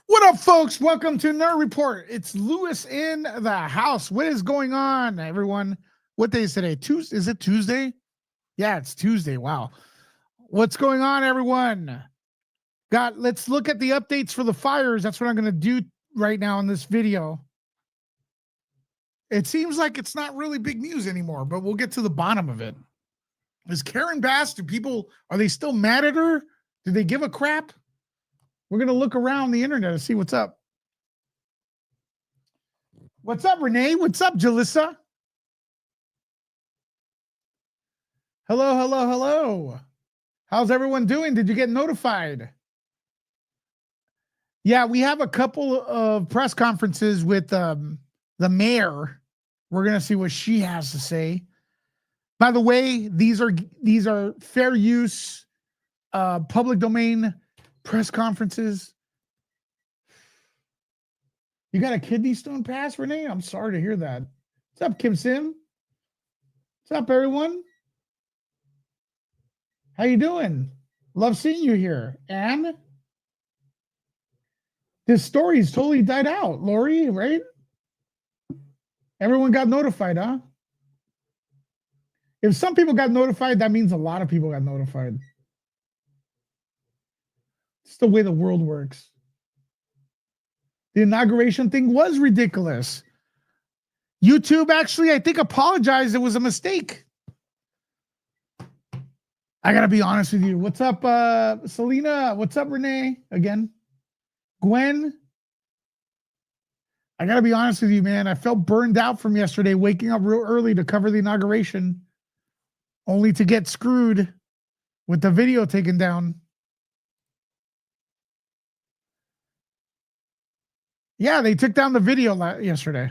What up, folks? Welcome to Nerd Report. It's Lewis in the house. What is going on, everyone? What day is today? Tuesday? Is it Tuesday? Yeah, it's Tuesday. Wow. What's going on, everyone? Let's look at the updates for the fires. That's what I'm going to do right now in this video. It seems like it's not really big news anymore, but we'll get to the bottom of it. Is Karen Bass, are they still mad at her? Do they give a crap? We're going to look around the internet and see what's up. What's up, Renee? What's up, Jalissa? Hello, hello, hello. How's everyone doing? Did you get notified? Yeah, we have a couple of press conferences with the mayor. We're going to see what she has to say. By the way, these are fair use, public domain press conferences. You got a kidney stone pass, Renee? I'm sorry to hear that. What's up, Kim Sim? What's up, everyone? How you doing? Love seeing you here. And this story's totally died out, Lori, right? Everyone got notified, huh? If some people got notified, that means a lot of people got notified. It's the way the world works. The inauguration thing was ridiculous. YouTube actually, I think, apologized. It was a mistake. I got to be honest with you. What's up, Selena? What's up, Renee? Again. Gwen? I got to be honest with you, man. I felt burned out from yesterday, waking up real early to cover the inauguration, only to get screwed with the video taken down. Yeah, they took down the video yesterday.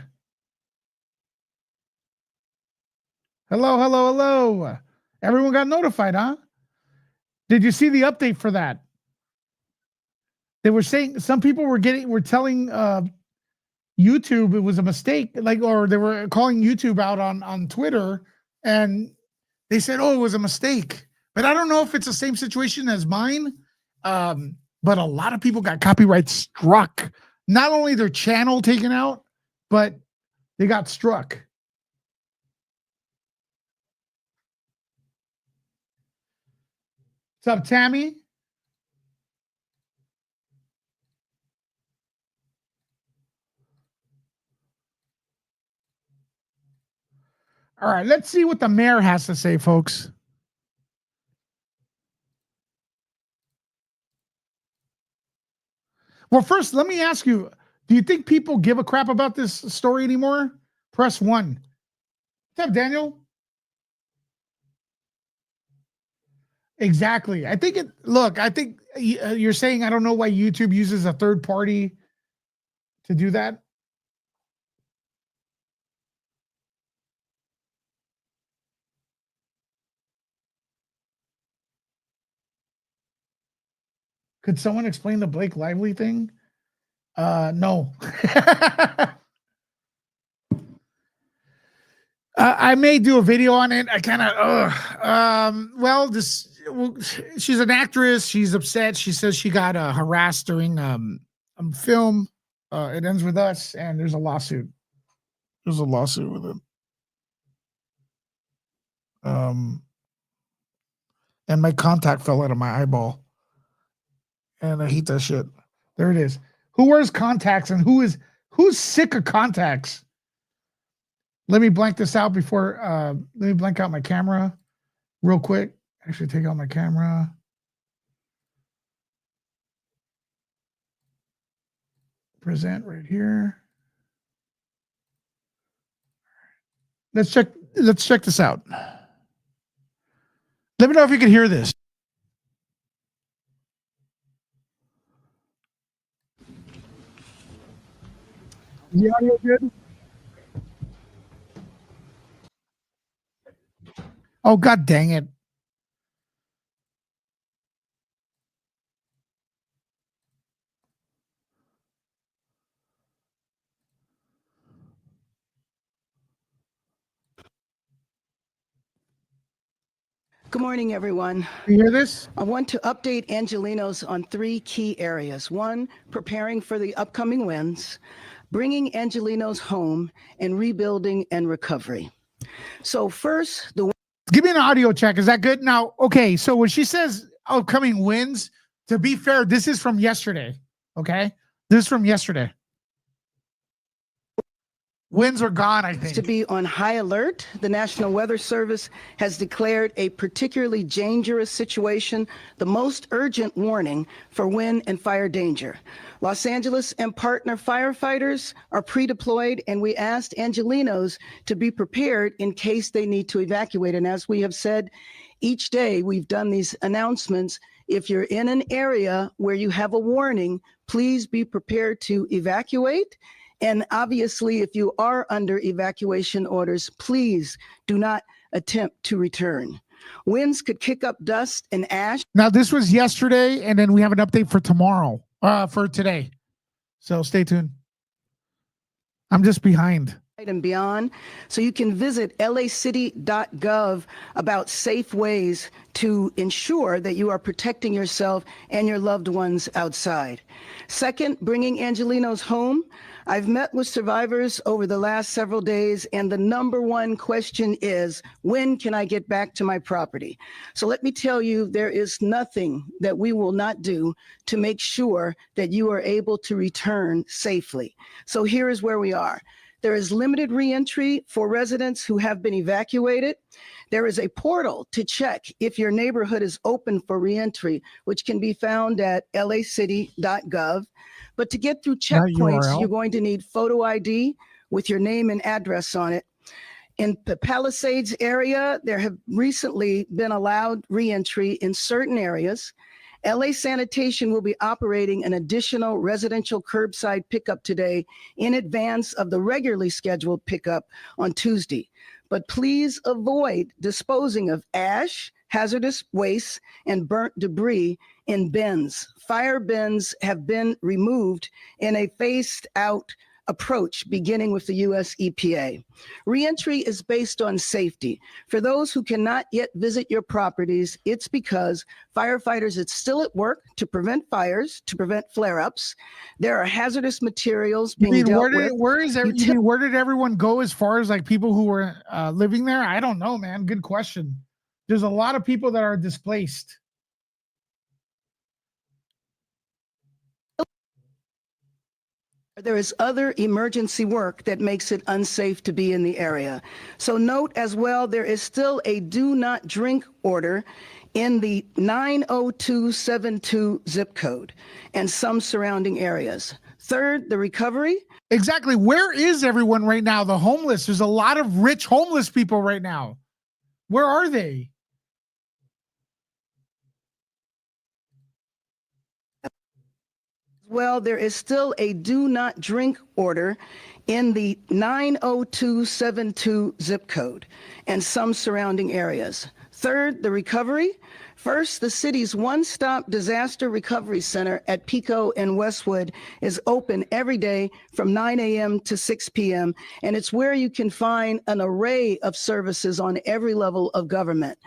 Hello, hello, hello. Everyone got notified, huh? Did you see the update for that? They were saying some people were telling YouTube it was a mistake, or they were calling YouTube out on Twitter, and they said, "Oh, it was a mistake." But I don't know if it's the same situation as mine. But a lot of people got copyright struck. Not only their channel taken out, but they got struck. What's up, Tammy? All right, let's see what the mayor has to say, folks. Well, first, let me ask you, do you think people give a crap about this story anymore? Press 1. What's up, Daniel? Exactly. I think you're saying I don't know why YouTube uses a third party to do that. Could someone explain the Blake Lively thing? No. I may do a video on it. I kind of, she's an actress. She's upset. She says she got harassed during film. It ends with us, and there's a lawsuit. There's a lawsuit with it. And my contact fell out of my eyeball, and I hate that shit. There it is. Who wears contacts, and who's sick of contacts? Let me blank this out before. Let me blank out my camera real quick. Actually, take out my camera. Present right here. Let's check this out. Let me know if you can hear this. Is the audio good? Oh, god dang it. Good morning, everyone. You hear this? I want to update Angelenos on 3 key areas. 1, preparing for the upcoming winds, bringing Angelenos home, and rebuilding and recovery. So first, Give me an audio check. Is that good? Now, okay, so when she says upcoming wins, to be fair, this is from yesterday. Okay? This is from yesterday. Winds are gone, I think. to be on high alert, the National Weather Service has declared a particularly dangerous situation, the most urgent warning for wind and fire danger. Los Angeles and partner firefighters are pre-deployed, and we asked Angelenos to be prepared in case they need to evacuate. And as we have said, each day we've done these announcements. If you're in an area where you have a warning, please be prepared to evacuate. And obviously, if you are under evacuation orders, please do not attempt to return. Winds could kick up dust and ash. Now, this was yesterday, and then we have an update for tomorrow, for today. So stay tuned. I'm just behind. And beyond. So you can visit lacity.gov about safe ways to ensure that you are protecting yourself and your loved ones outside. Second, bringing Angelenos home. I've met with survivors over the last several days, and the number one question is, when can I get back to my property? So let me tell you, there is nothing that we will not do to make sure that you are able to return safely. So here is where we are. There is limited reentry for residents who have been evacuated. There is a portal to check if your neighborhood is open for reentry, which can be found at lacity.gov. But to get through checkpoints, you're going to need photo ID with your name and address on it. In the Palisades area, there have recently been allowed reentry in certain areas. LA Sanitation will be operating an additional residential curbside pickup today in advance of the regularly scheduled pickup on Tuesday. But please avoid disposing of ash, hazardous waste, and burnt debris in bins. Fire bins have been removed in a phased out approach beginning with the US EPA. Reentry is based on safety. For those who cannot yet visit your properties, it's because firefighters are still at work to prevent fires, to prevent flare-ups. There are hazardous materials being dealt with. Where did everyone go as far as like people who were living there? I don't know, man. Good question. There's a lot of people that are displaced. There is other emergency work that makes it unsafe to be in the area. So note as well, there is still a do not drink order in the 90272 zip code and some surrounding areas. Third, the recovery. Exactly. Where is everyone right now? The homeless. There's a lot of rich homeless people right now. Where are they? Well, there is still a do not drink order in the 90272 zip code and some surrounding areas. Third, the recovery. First, the city's one-stop disaster recovery center at Pico and Westwood is open every day from 9 a.m. to 6 p.m., and it's where you can find an array of services on every level of government.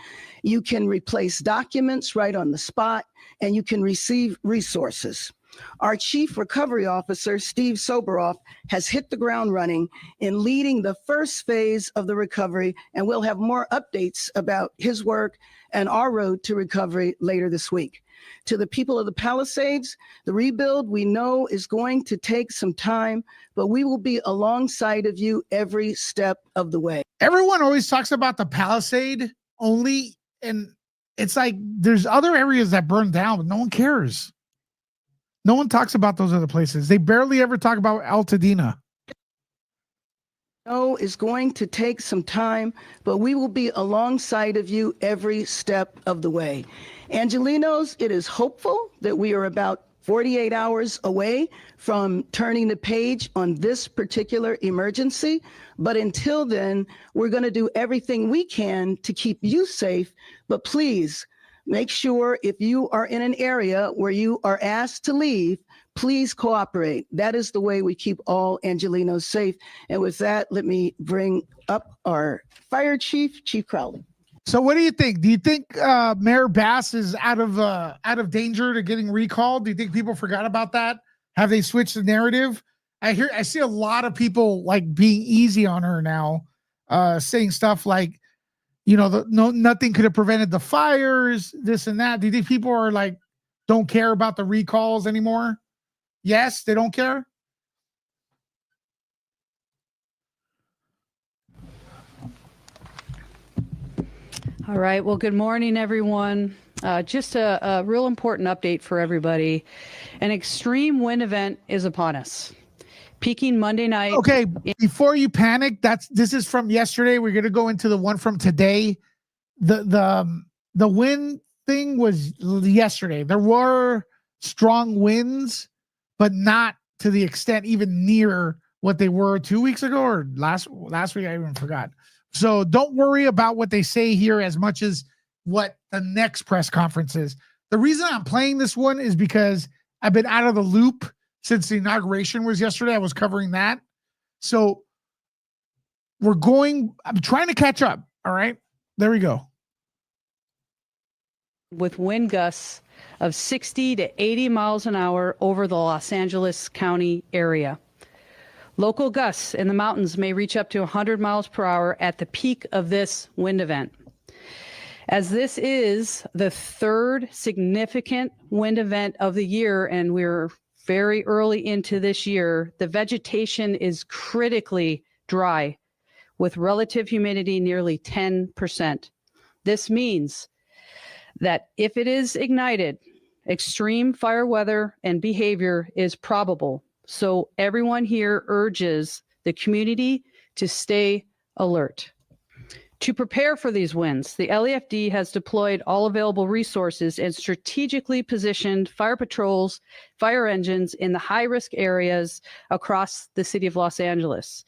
You can replace documents right on the spot, and you can receive resources. Our Chief Recovery Officer, Steve Soberoff, has hit the ground running in leading the first phase of the recovery, and we'll have more updates about his work and our road to recovery later this week. To the people of the Palisades, the rebuild we know is going to take some time, but we will be alongside of you every step of the way. Everyone always talks about the Palisade only, and it's like there's other areas that burn down, but no one cares. No one talks about those other places. They barely ever talk about Altadena. No, is going to take some time, but we will be alongside of you every step of the way. Angelenos, it is hopeful that we are about 48 hours away from turning the page on this particular emergency. But until then, we're going to do everything we can to keep you safe. But please, make sure if you are in an area where you are asked to leave, please cooperate. That is the way we keep all Angelenos safe. And with that, let me bring up our fire chief, Chief Crowley. So what do you think? Do you think Mayor Bass is out of danger to getting recalled? Do you think people forgot about that? Have they switched the narrative? I see a lot of people like being easy on her now, saying stuff like, nothing could have prevented the fires, this and that. Do you think people are like don't care about the recalls anymore? Yes, they don't care. All right. Well, good morning, everyone. Just a real important update for everybody. An extreme wind event is upon us. Peaking Monday night. Okay, before you panic, this is from yesterday. We're gonna go into the one from today. The wind thing was yesterday. There were strong winds, but not to the extent even near what they were 2 weeks ago or last week. I even forgot. So don't worry about what they say here as much as what the next press conference is. The reason I'm playing this one is because I've been out of the loop since the inauguration was yesterday. I was covering that. So I'm trying to catch up. All right, there we go. With wind gusts of 60 to 80 miles an hour over the Los Angeles County area. Local gusts in the mountains may reach up to 100 miles per hour at the peak of this wind event. As this is the third significant wind event of the year, and we're very early into this year, the vegetation is critically dry with relative humidity nearly 10%. This means that if it is ignited, extreme fire weather and behavior is probable. So everyone here urges the community to stay alert. To prepare for these winds, the LAFD has deployed all available resources and strategically positioned fire patrols, fire engines in the high-risk areas across the city of Los Angeles.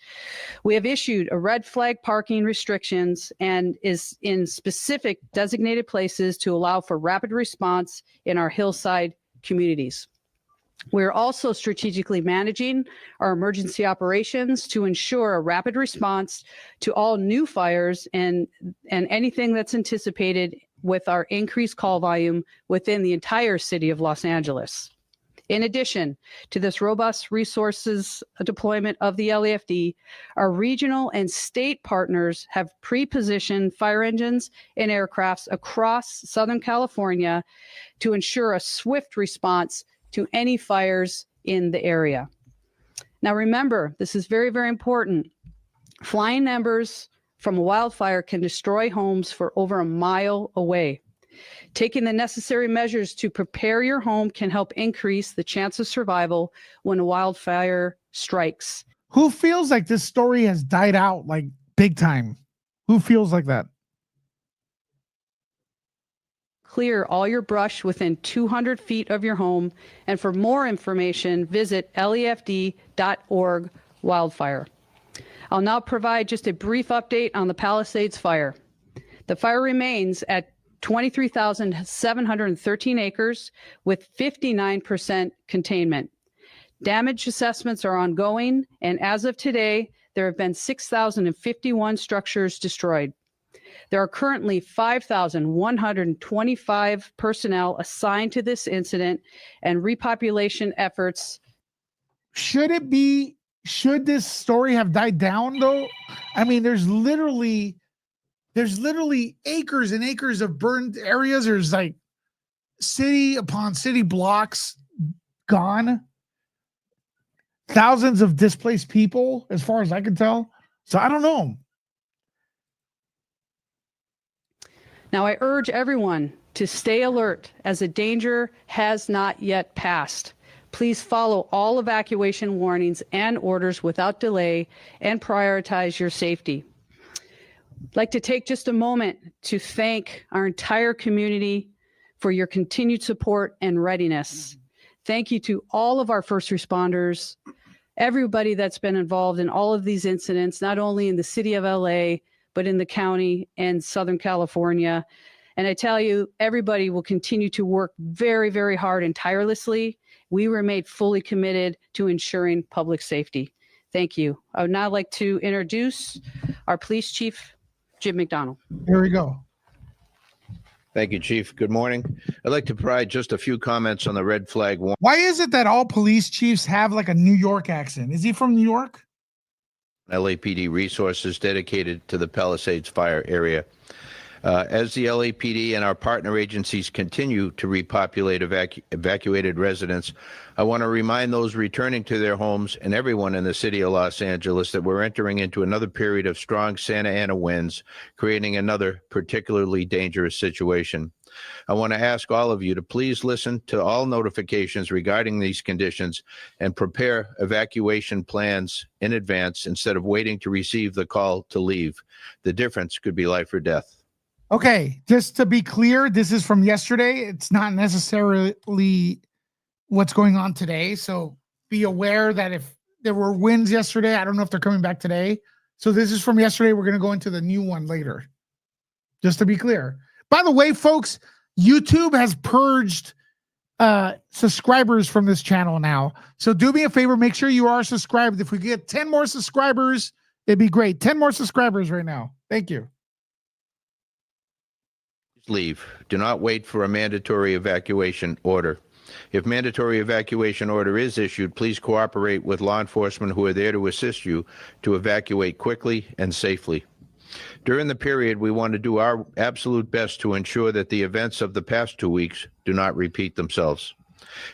We have issued a red flag parking restrictions and is in specific designated places to allow for rapid response in our hillside communities. We're also strategically managing our emergency operations to ensure a rapid response to all new fires and anything that's anticipated with our increased call volume within the entire city of Los Angeles. In addition to this robust resources deployment of the LAFD, our regional and state partners have pre-positioned fire engines and aircrafts across Southern California to ensure a swift response to any fires in the area. Now remember, this is very, very important. Flying embers from a wildfire can destroy homes for over a mile away. Taking the necessary measures to prepare your home can help increase the chance of survival when a wildfire strikes. Who feels like this story has died out like big time? Who feels like that? Clear all your brush within 200 feet of your home. And for more information, visit LAFD.org wildfire. I'll now provide just a brief update on the Palisades fire. The fire remains at 23,713 acres with 59% containment. Damage assessments are ongoing, and as of today, there have been 6,051 structures destroyed. There are currently 5,125 personnel assigned to this incident and repopulation efforts. Should this story have died down though? I mean, there's literally acres and acres of burned areas. There's like city upon city blocks gone. Thousands of displaced people, as far as I can tell. So I don't know. Now, I urge everyone to stay alert as the danger has not yet passed. Please follow all evacuation warnings and orders without delay and prioritize your safety. I'd like to take just a moment to thank our entire community for your continued support and readiness. Thank you to all of our first responders, everybody that's been involved in all of these incidents, not only in the city of LA, but in the county and Southern California. And I tell you, everybody will continue to work very, very hard and tirelessly. We remain fully committed to ensuring public safety. Thank you. I would now like to introduce our police chief, Jim McDonald. Here we go. Thank you, Chief. Good morning. I'd like to provide just a few comments on the red flag warning. Why is it that all police chiefs have like a New York accent? Is he from New York? LAPD resources dedicated to the Palisades fire area. As the LAPD and our partner agencies continue to repopulate evacuated residents, I want to remind those returning to their homes and everyone in the city of Los Angeles that we're entering into another period of strong Santa Ana winds, creating another particularly dangerous situation. I want to ask all of you to please listen to all notifications regarding these conditions and prepare evacuation plans in advance instead of waiting to receive the call to leave. The difference could be life or death. Okay, just to be clear, this is from yesterday. It's not necessarily what's going on today. So be aware that if there were winds yesterday, I don't know if they're coming back today. So this is from yesterday. We're going to go into the new one later. Just to be clear. By the way, folks, YouTube has purged subscribers from this channel now. So do me a favor, make sure you are subscribed. If we get 10 more subscribers, it'd be great. 10 more subscribers right now. Thank you. Leave. Do not wait for a mandatory evacuation order. If mandatory evacuation order is issued, please cooperate with law enforcement who are there to assist you to evacuate quickly and safely. During the period, we want to do our absolute best to ensure that the events of the past 2 weeks do not repeat themselves.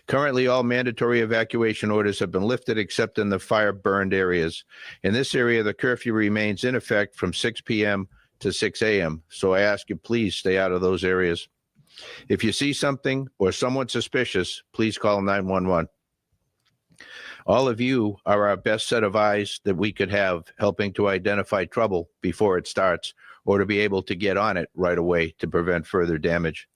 Currently, all mandatory evacuation orders have been lifted except in the fire-burned areas. In this area, the curfew remains in effect from 6 p.m. to 6 a.m., so I ask you please stay out of those areas. If you see something or someone suspicious, please call 911. All of you are our best set of eyes that we could have, helping to identify trouble before it starts or to be able to get on it right away to prevent further damage.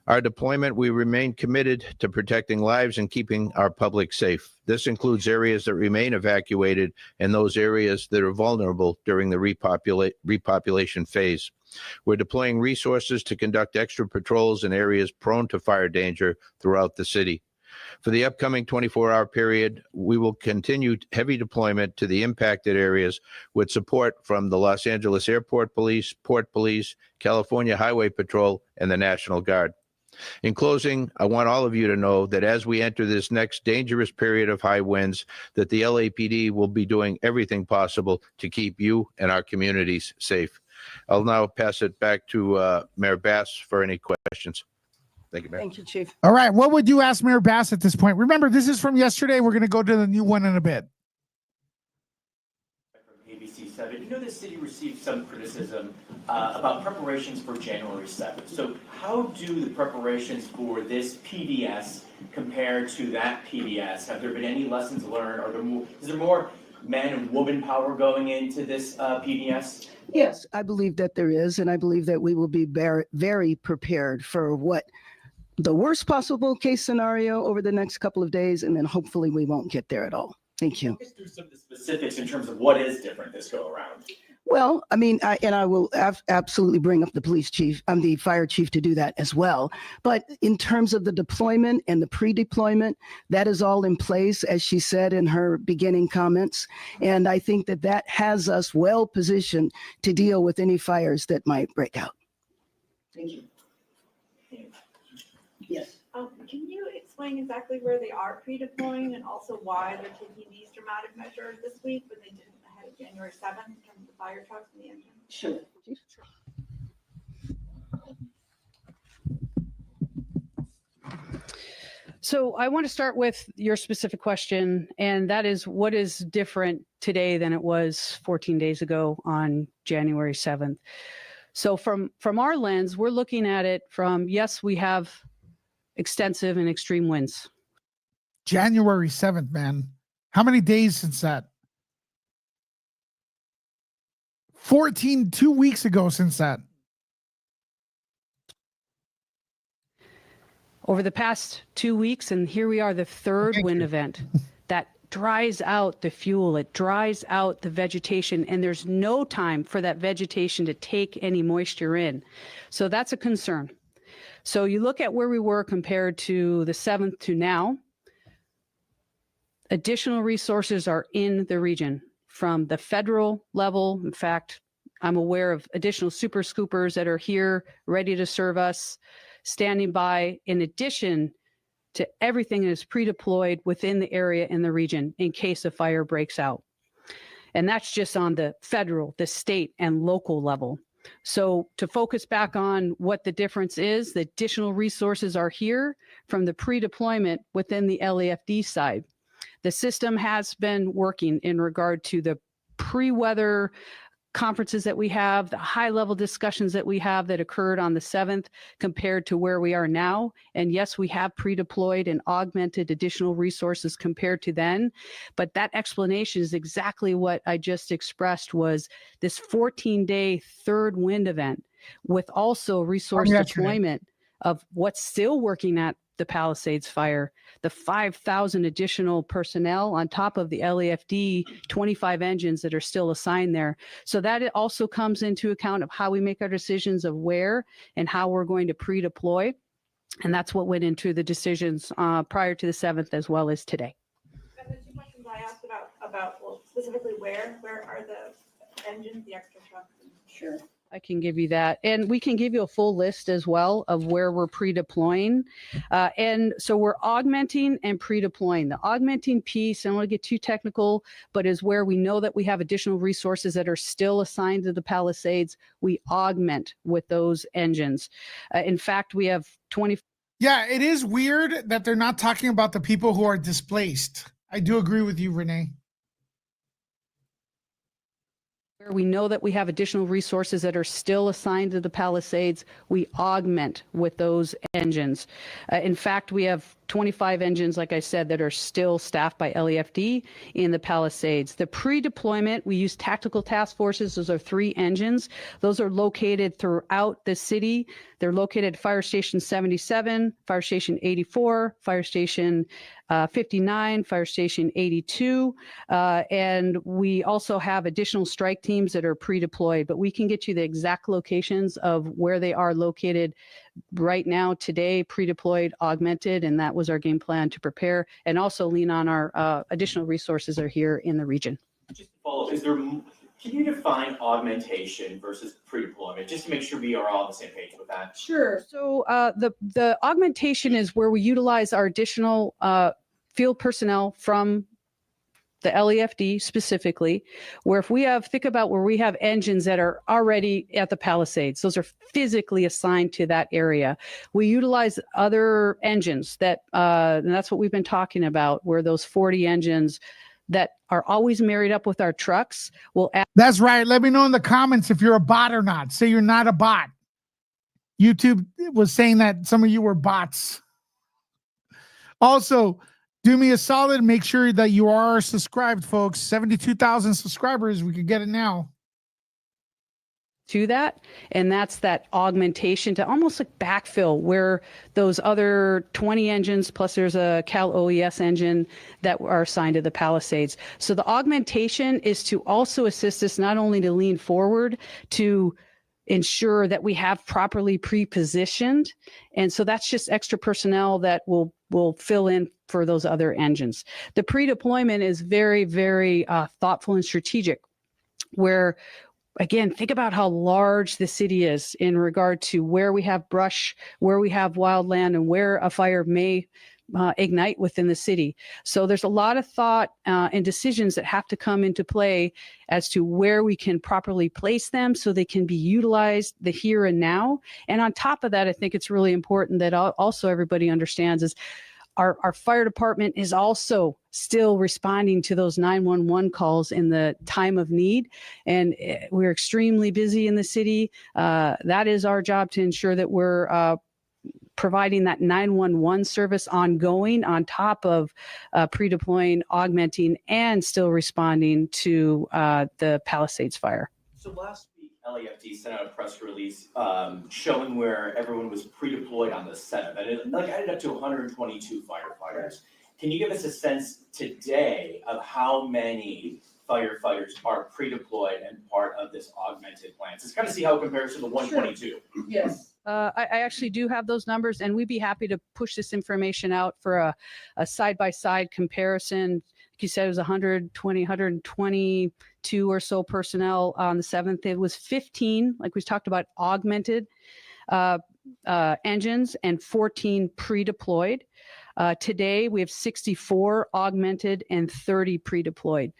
Our deployment, we remain committed to protecting lives and keeping our public safe. This includes areas that remain evacuated and those areas that are vulnerable during the repopulation phase. We're deploying resources to conduct extra patrols in areas prone to fire danger throughout the city. For the upcoming 24-hour period, we will continue heavy deployment to the impacted areas with support from the Los Angeles Airport Police, Port Police, California Highway Patrol, and the National Guard. In closing, I want all of you to know that as we enter this next dangerous period of high winds, that the LAPD will be doing everything possible to keep you and our communities safe. I'll now pass it back to Mayor Bass for any questions. Thank you, Mayor. Thank you, Chief. All right. What would you ask Mayor Bass at this point? Remember, this is from yesterday. We're going to go to the new one in a bit. From ABC7, you know the city received some criticism about preparations for January 7th. So how do the preparations for this PDS compare to that PDS? Have there been any lessons learned? Is there more man and woman power going into this PDS? Yes, I believe that there is, and I believe that we will be very prepared for what the worst possible case scenario over the next couple of days, and then hopefully we won't get there at all. Thank you. Let's do some of the specifics in terms of what is different this go around. Well, I mean, I will absolutely bring up the police chief, the fire chief to do that as well. But in terms of the deployment and the pre-deployment, that is all in place, as she said in her beginning comments. And I think that that has us well positioned to deal with any fires that might break out. Thank you. Yes. Can you explain exactly where they are pre-deploying and also why they're taking these dramatic measures this week when they didn't ahead of January 7th in terms of the fire trucks and the engine? Sure. So I want to start with your specific question, and that is what is different today than it was 14 days ago on January 7th. So from our lens, we're looking at it from, yes, we have extensive and extreme winds. January 7th, man. How many days since that? 2 weeks ago since that. Over the past 2 weeks, and here we are, the third wind event that dries out the fuel, it dries out the vegetation, and there's no time for that vegetation to take any moisture in. So that's a concern. So you look at where we were compared to the 7th to now, additional resources are in the region from the federal level. In fact, I'm aware of additional super scoopers that are here ready to serve us, standing by, in addition to everything that is pre-deployed within the area in the region in case a fire breaks out. And that's just on the federal, the state, and local level. So to focus back on what the difference is, the additional resources are here from the pre-deployment within the LAFD side. The system has been working in regard to the pre-weather conferences that we have, the high-level discussions that we have that occurred on the 7th compared to where we are now. And yes, we have pre-deployed and augmented additional resources compared to then. But that explanation is exactly what I just expressed, was this 14-day third wind event with also resource deployment of what's still working at the Palisades fire, the 5,000 additional personnel on top of the LAFD 25 engines that are still assigned there. So that it also comes into account of how we make our decisions of where and how we're going to pre-deploy. And that's what went into the decisions prior to the 7th as well as today. And the two questions I asked about well, specifically where are the engines, the extra trucks? Sure. I can give you that. And we can give you a full list as well of where we're pre-deploying. And so we're augmenting and pre-deploying. The augmenting piece, I don't want to get too technical, but is where we know that we have additional resources that are still assigned to the Palisades. We augment with those engines. In fact, we have 20. Yeah, it is weird that they're not talking about the people who are displaced. I do agree with you, Renee. We know that we have additional resources that are still assigned to the Palisades. We augment with those engines. In fact, we have 25 engines, like I said, that are still staffed by LAFD in the Palisades. The pre-deployment, we use tactical task forces. Those are 3 engines. Those are located throughout the city. They're located at Fire Station 77, Fire Station 84, Fire Station 59, Fire Station 82. And we also have additional strike teams that are pre-deployed, but we can get you the exact locations of where they are located right now, today, pre-deployed, augmented, and that was our game plan to prepare and also lean on our additional resources are here in the region. Just to follow, can you define augmentation versus pre-deployment, just to make sure we are all on the same page with that? Sure. So the augmentation is where we utilize our additional field personnel from the LAFD specifically, where if we think about where we have engines that are already at the Palisades, those are physically assigned to that area. We utilize other engines and that's what we've been talking about, where those 40 engines that are always married up with our trucks will add. That's right. Let me know in the comments if you're a bot or not. Say you're not a bot. YouTube was saying that some of you were bots. Also, do me a solid. Make sure that you are subscribed, folks. 72,000 subscribers. We could get it now. To that, and that's that augmentation to almost like backfill where those other 20 engines plus there's a Cal OES engine that are assigned to the Palisades. So the augmentation is to also assist us not only to lean forward to ensure that we have properly pre-positioned, and so that's just extra personnel that will fill in for those other engines. The pre-deployment is very, very thoughtful and strategic, where again, think about how large the city is in regard to where we have brush, where we have wildland, and where a fire may ignite within the city. So there's a lot of thought and decisions that have to come into play as to where we can properly place them so they can be utilized the here and now. And on top of that, I think it's really important that also everybody understands is our fire department is also still responding to those 911 calls in the time of need. And we're extremely busy in the city. That is our job, to ensure that we're providing that 911 service ongoing on top of pre-deploying, augmenting, and still responding to the Palisades fire. So last week, LAFD sent out a press release showing where everyone was pre-deployed on the 7th, and it added up to 122 firefighters. Can you give us a sense today of how many firefighters are pre-deployed and part of this augmented plan? So it's kind of see how it compares to the 122. Yes. I actually do have those numbers, and we'd be happy to push this information out for a side-by-side comparison. Like you said, it was 122 or so personnel on the 7th. It was 15, like we talked about, augmented engines and 14 pre-deployed. Today, we have 64 augmented and 30 pre-deployed.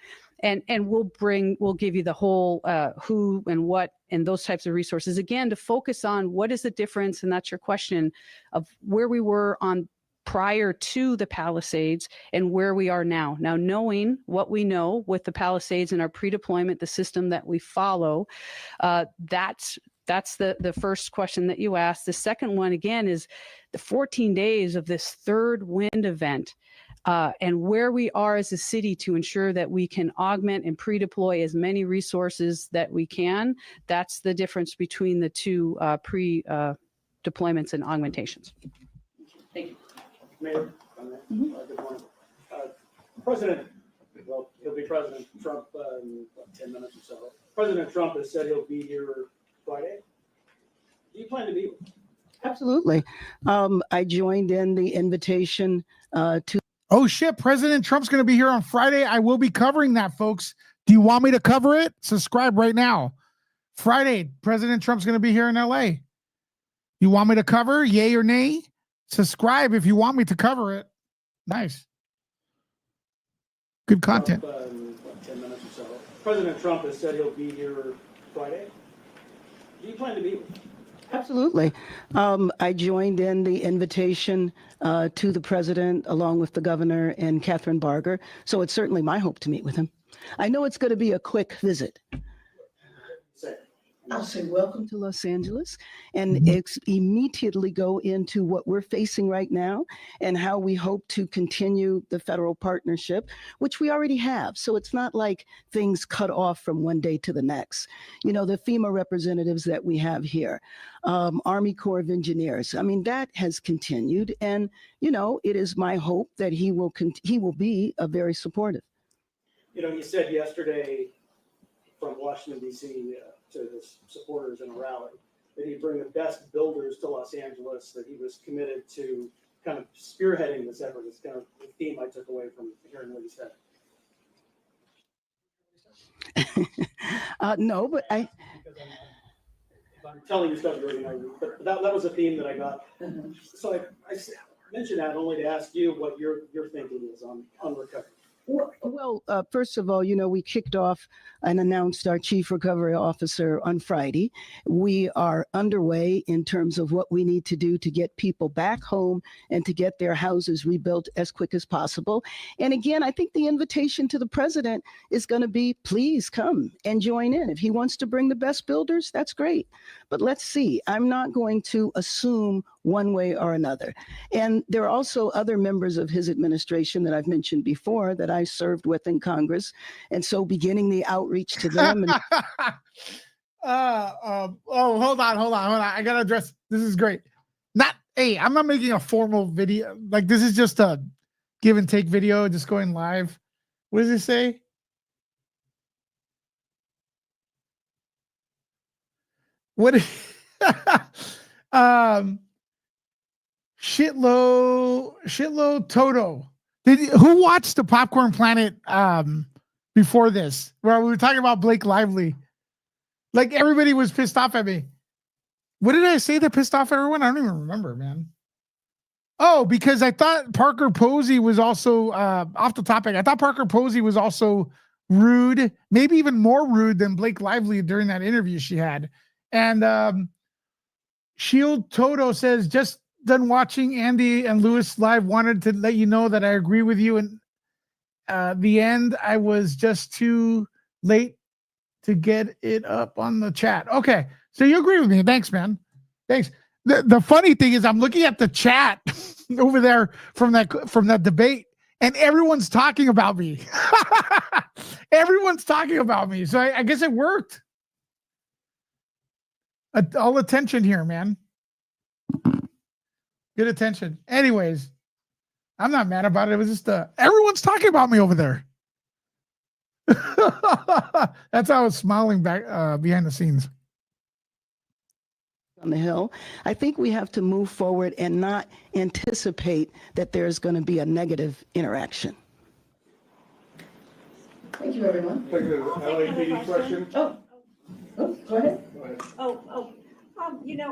And we'll give you the whole who and what and those types of resources, again, to focus on what is the difference, and that's your question, of where we were on prior to the Palisades and where we are now. Now, knowing what we know with the Palisades and our pre-deployment, the system that we follow, that's the first question that you asked. The second one, again, is the 14 days of this third wind event. And where we are as a city to ensure that we can augment and pre-deploy as many resources that we can. That's the difference between the two pre-deployments and augmentations. Thank you. Mayor, good morning. President, well, he'll be President Trump in 10 minutes or so. President Trump has said he'll be here Friday. Do you plan to be? Absolutely. I joined in the invitation to. Oh shit, President Trump's going to be here on Friday. I will be covering that, folks. Do you want me to cover it? Subscribe right now. Friday, President Trump's going to be here in LA. You want me to cover? Yay or nay? Subscribe if you want me to cover it. Nice. Good content. Trump, 10 minutes or so. President Trump has said he'll be here Friday. Do you plan to be? Absolutely. I joined in the invitation to the president along with the governor and Catherine Barger. So it's certainly my hope to meet with him. I know it's going to be a quick visit. I'll say welcome to Los Angeles and immediately go into what we're facing right now and how we hope to continue the federal partnership, which we already have. So it's not like things cut off from one day to the next. You know, the FEMA representatives that we have here, Army Corps of Engineers, I mean, that has continued. And, you know, it is my hope that he will be very supportive. You know, he said yesterday from Washington, D.C., to his supporters in a rally, that he'd bring the best builders to Los Angeles, that he was committed to kind of spearheading this effort. It's kind of the theme I took away from hearing what he said. No, but I'm telling you stuff you already know, but that was a theme that I got. So I mentioned that only to ask you what your thinking is on recovery. Well, first of all, you know, we kicked off and announced our chief recovery officer on Friday. We are underway in terms of what we need to do to get people back home and to get their houses rebuilt as quick as possible. And again, I think the invitation to the president is going to be, please come and join in. If he wants to bring the best builders, that's great. But let's see. I'm not going to assume one way or another. And there are also other members of his administration that I've mentioned before that I served with in Congress. And so beginning the outreach to them. And hold on. I got to address, this is great. Hey, I'm not making a formal video. Like, this is just a give and take video, just going live. What does it say? What? Shitload Toto. Who watched the Popcorn Planet before this? Where we were talking about Blake Lively. Like, everybody was pissed off at me. What did I say that pissed off everyone? I don't even remember, man. Oh, because I thought Parker Posey was also off the topic. I thought Parker Posey was also rude, maybe even more rude than Blake Lively during that interview she had. And Shield Toto says, just done watching Andy and Lewis live, wanted to let you know that I agree with you. And the end, I was just too late to get it up on the chat. Okay, so you agree with me. Thanks, man. Thanks. The funny thing is, I'm looking at the chat over there from that debate, and everyone's talking about me. Everyone's talking about me. So I guess it worked. All attention here, man. Good attention. Anyways, I'm not mad about it. It was just everyone's talking about me over there. That's how I was smiling back behind the scenes. on the Hill. I think we have to move forward and not anticipate that there's going to be a negative interaction. Thank you, everyone. Take the LAPD question. Oh, go ahead.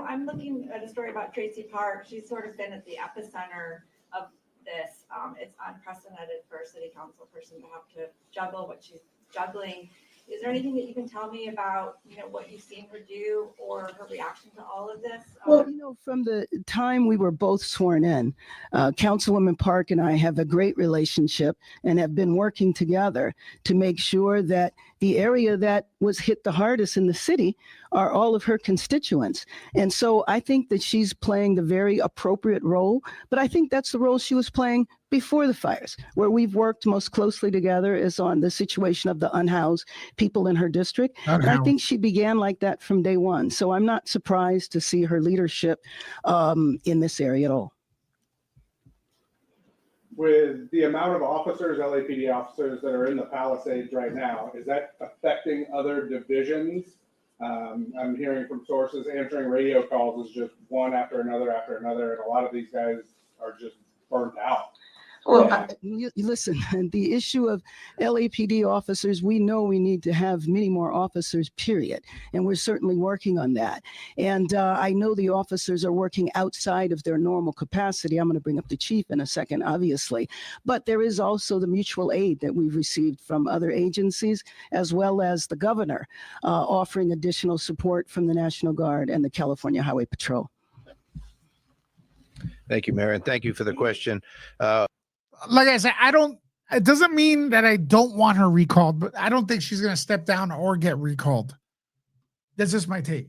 I'm looking at a story about Tracy Park. She's sort of been at the epicenter of this. It's unprecedented for a city council person to have to juggle what she's juggling. Is there anything that you can tell me about, what you've seen her do or her reaction to all of this? Well, from the time we were both sworn in, Councilwoman Park and I have a great relationship and have been working together to make sure that the area that was hit the hardest in the city are all of her constituents. And so I think that she's playing the very appropriate role, but I think that's the role she was playing before the fires. Where we've worked most closely together is on the situation of the unhoused people in her district. And I think she began like that from day one. So I'm not surprised to see her leadership in this area at all. With the amount of officers, LAPD officers that are in the Palisades right now, is that affecting other divisions? I'm hearing from sources answering radio calls is just one after another, and a lot of these guys are just burnt out. Well, listen, the issue of LAPD officers, we know we need to have many more officers, period. And we're certainly working on that. And I know the officers are working outside of their normal capacity. I'm going to bring up the chief in a second, obviously. But there is also the mutual aid that we've received from other agencies, as well as the governor offering additional support from the National Guard and the California Highway Patrol. Thank you, Mayor, and thank you for the question. Like I said, it doesn't mean that I don't want her recalled, but I don't think she's going to step down or get recalled. That's just my take.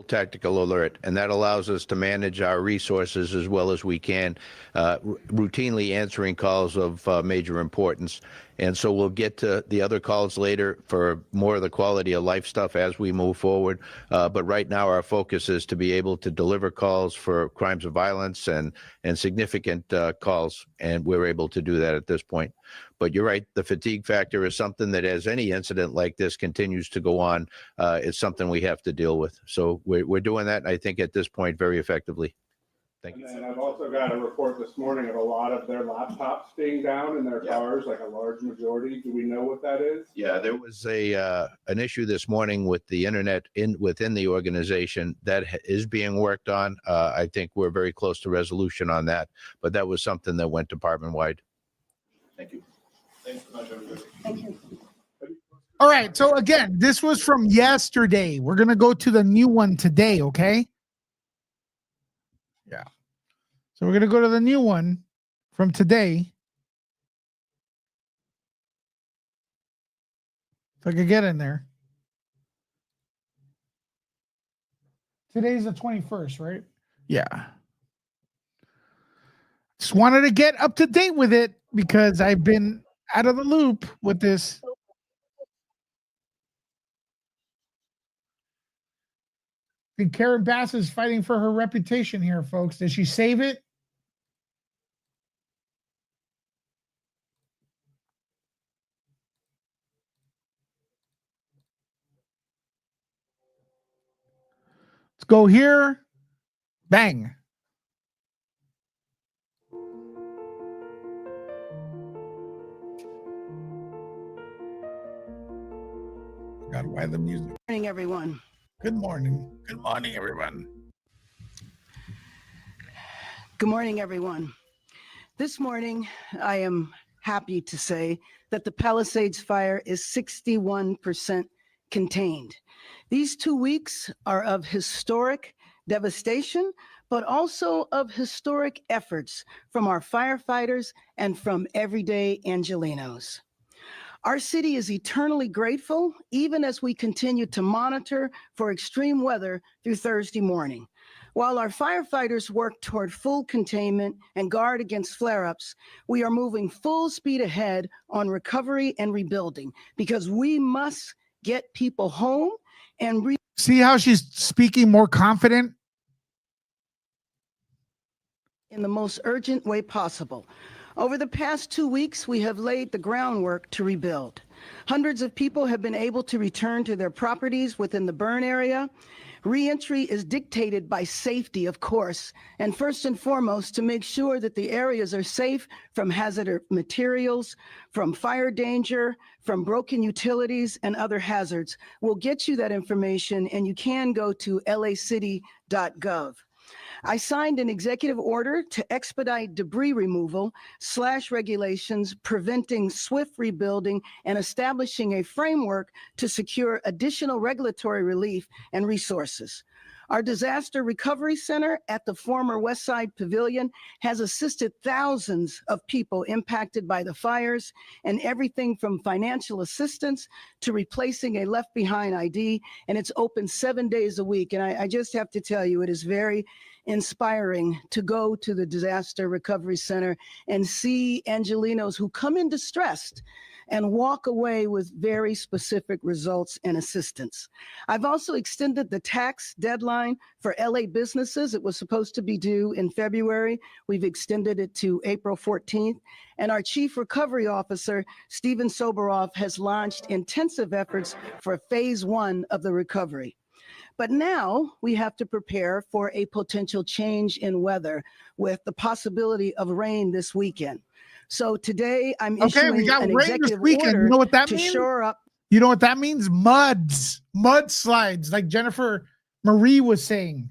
Tactical alert, and that allows us to manage our resources as well as we can, routinely answering calls of major importance. And so we'll get to the other calls later for more of the quality of life stuff as we move forward. But right now our focus is to be able to deliver calls for crimes of violence and significant calls, and we're able to do that at this point. But you're right, the fatigue factor is something that, as any incident like this continues to go on, it's something we have to deal with. So we're doing that, and I think at this point very effectively. Thank you. And I've also got a report this morning of a lot of their laptops being down in their cars, like a large majority. Do we know what that is? Yeah, there was an issue this morning with the internet within the organization that is being worked on. I think we're very close to resolution on that, but that was something that went department-wide. Thank you. Thanks so much, everybody. Thank you. All right. So again, this was from yesterday. We're going to go to the new one today. Okay. Yeah. So we're going to go to the new one from today. If I could get in there. Today's the 21st, right? Yeah. Just wanted to get up to date with it because I've been out of the loop with this. And Karen Bass is fighting for her reputation here, folks. Did she save it? Let's go here. Bang. God, why the music? Good morning, everyone. Good morning. Good morning, everyone. Good morning, everyone. This morning, I am happy to say that the Palisades fire is 61% contained. These 2 weeks are of historic devastation, but also of historic efforts from our firefighters and from everyday Angelenos. Our city is eternally grateful, even as we continue to monitor for extreme weather through Thursday morning. While our firefighters work toward full containment and guard against flare-ups, we are moving full speed ahead on recovery and rebuilding because we must get people home and see how she's speaking more confident? In the most urgent way possible. Over the past 2 weeks, we have laid the groundwork to rebuild. Hundreds of people have been able to return to their properties within the burn area. Reentry is dictated by safety, of course, and first and foremost to make sure that the areas are safe from hazardous materials, from fire danger, from broken utilities and other hazards. We'll get you that information, and you can go to lacity.gov. I signed an executive order to expedite debris removal, slash regulations, preventing swift rebuilding, and establishing a framework to secure additional regulatory relief and resources. Our Disaster Recovery Center at the former Westside Pavilion has assisted thousands of people impacted by the fires, and everything from financial assistance to replacing a left behind ID, and it's open 7 days a week. And I just have to tell you, it is very inspiring to go to the Disaster Recovery Center and see Angelinos who come in distressed and walk away with very specific results and assistance. I've also extended the tax deadline for LA businesses. It was supposed to be due in February. We've extended it to April 14th. And our Chief Recovery Officer, Steven Soberoff, has launched intensive efforts for phase 1 of the recovery. But now we have to prepare for a potential change in weather with the possibility of rain this weekend. So today I'm issuing we got an rain this executive weekend. order You know what that to means? shore up. You know what that means? Mudslides, like Jennifer Marie was saying.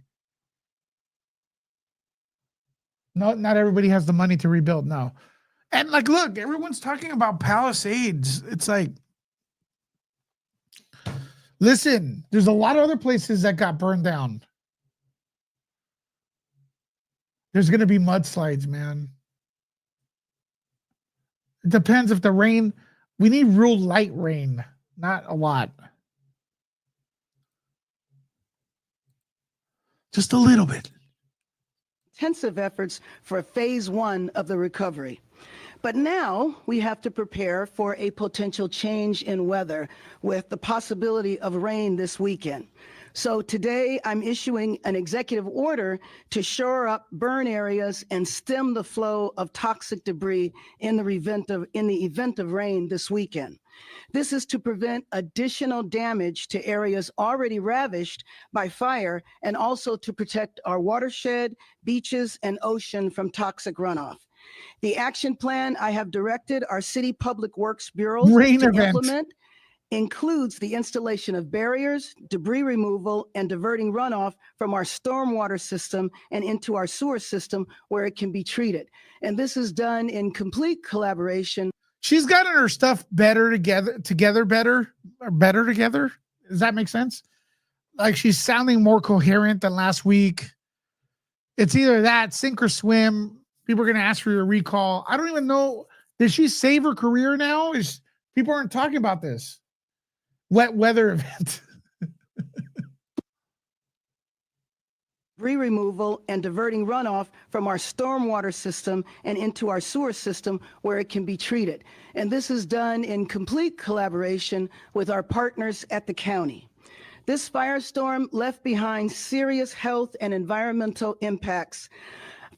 No, not everybody has the money to rebuild. No. And like, look, everyone's talking about Palisades. It's like, listen, there's a lot of other places that got burned down. There's going to be mudslides, man. It depends if the rain, we need real light rain, not a lot. Just a little bit. Intensive efforts for phase 1 of the recovery. But now we have to prepare for a potential change in weather with the possibility of rain this weekend. So today I'm issuing an executive order to shore up burn areas and stem the flow of toxic debris in the event of rain this weekend. This is to prevent additional damage to areas already ravished by fire, and also to protect our watershed, beaches, and ocean from toxic runoff. The action plan I have directed our city public works bureaus to implement includes the installation of barriers, debris removal, and diverting runoff from our stormwater system and into our sewer system where it can be treated. And this is done in complete collaboration. She's gotten her stuff better together. Does that make sense? Like, she's sounding more coherent than last week. It's either that, sink or swim. People are going to ask for your recall. I don't even know. Did she save her career now? People aren't talking about this. Wet weather event. Debris removal and diverting runoff from our stormwater system and into our sewer system where it can be treated. And this is done in complete collaboration with our partners at the county. This firestorm left behind serious health and environmental impacts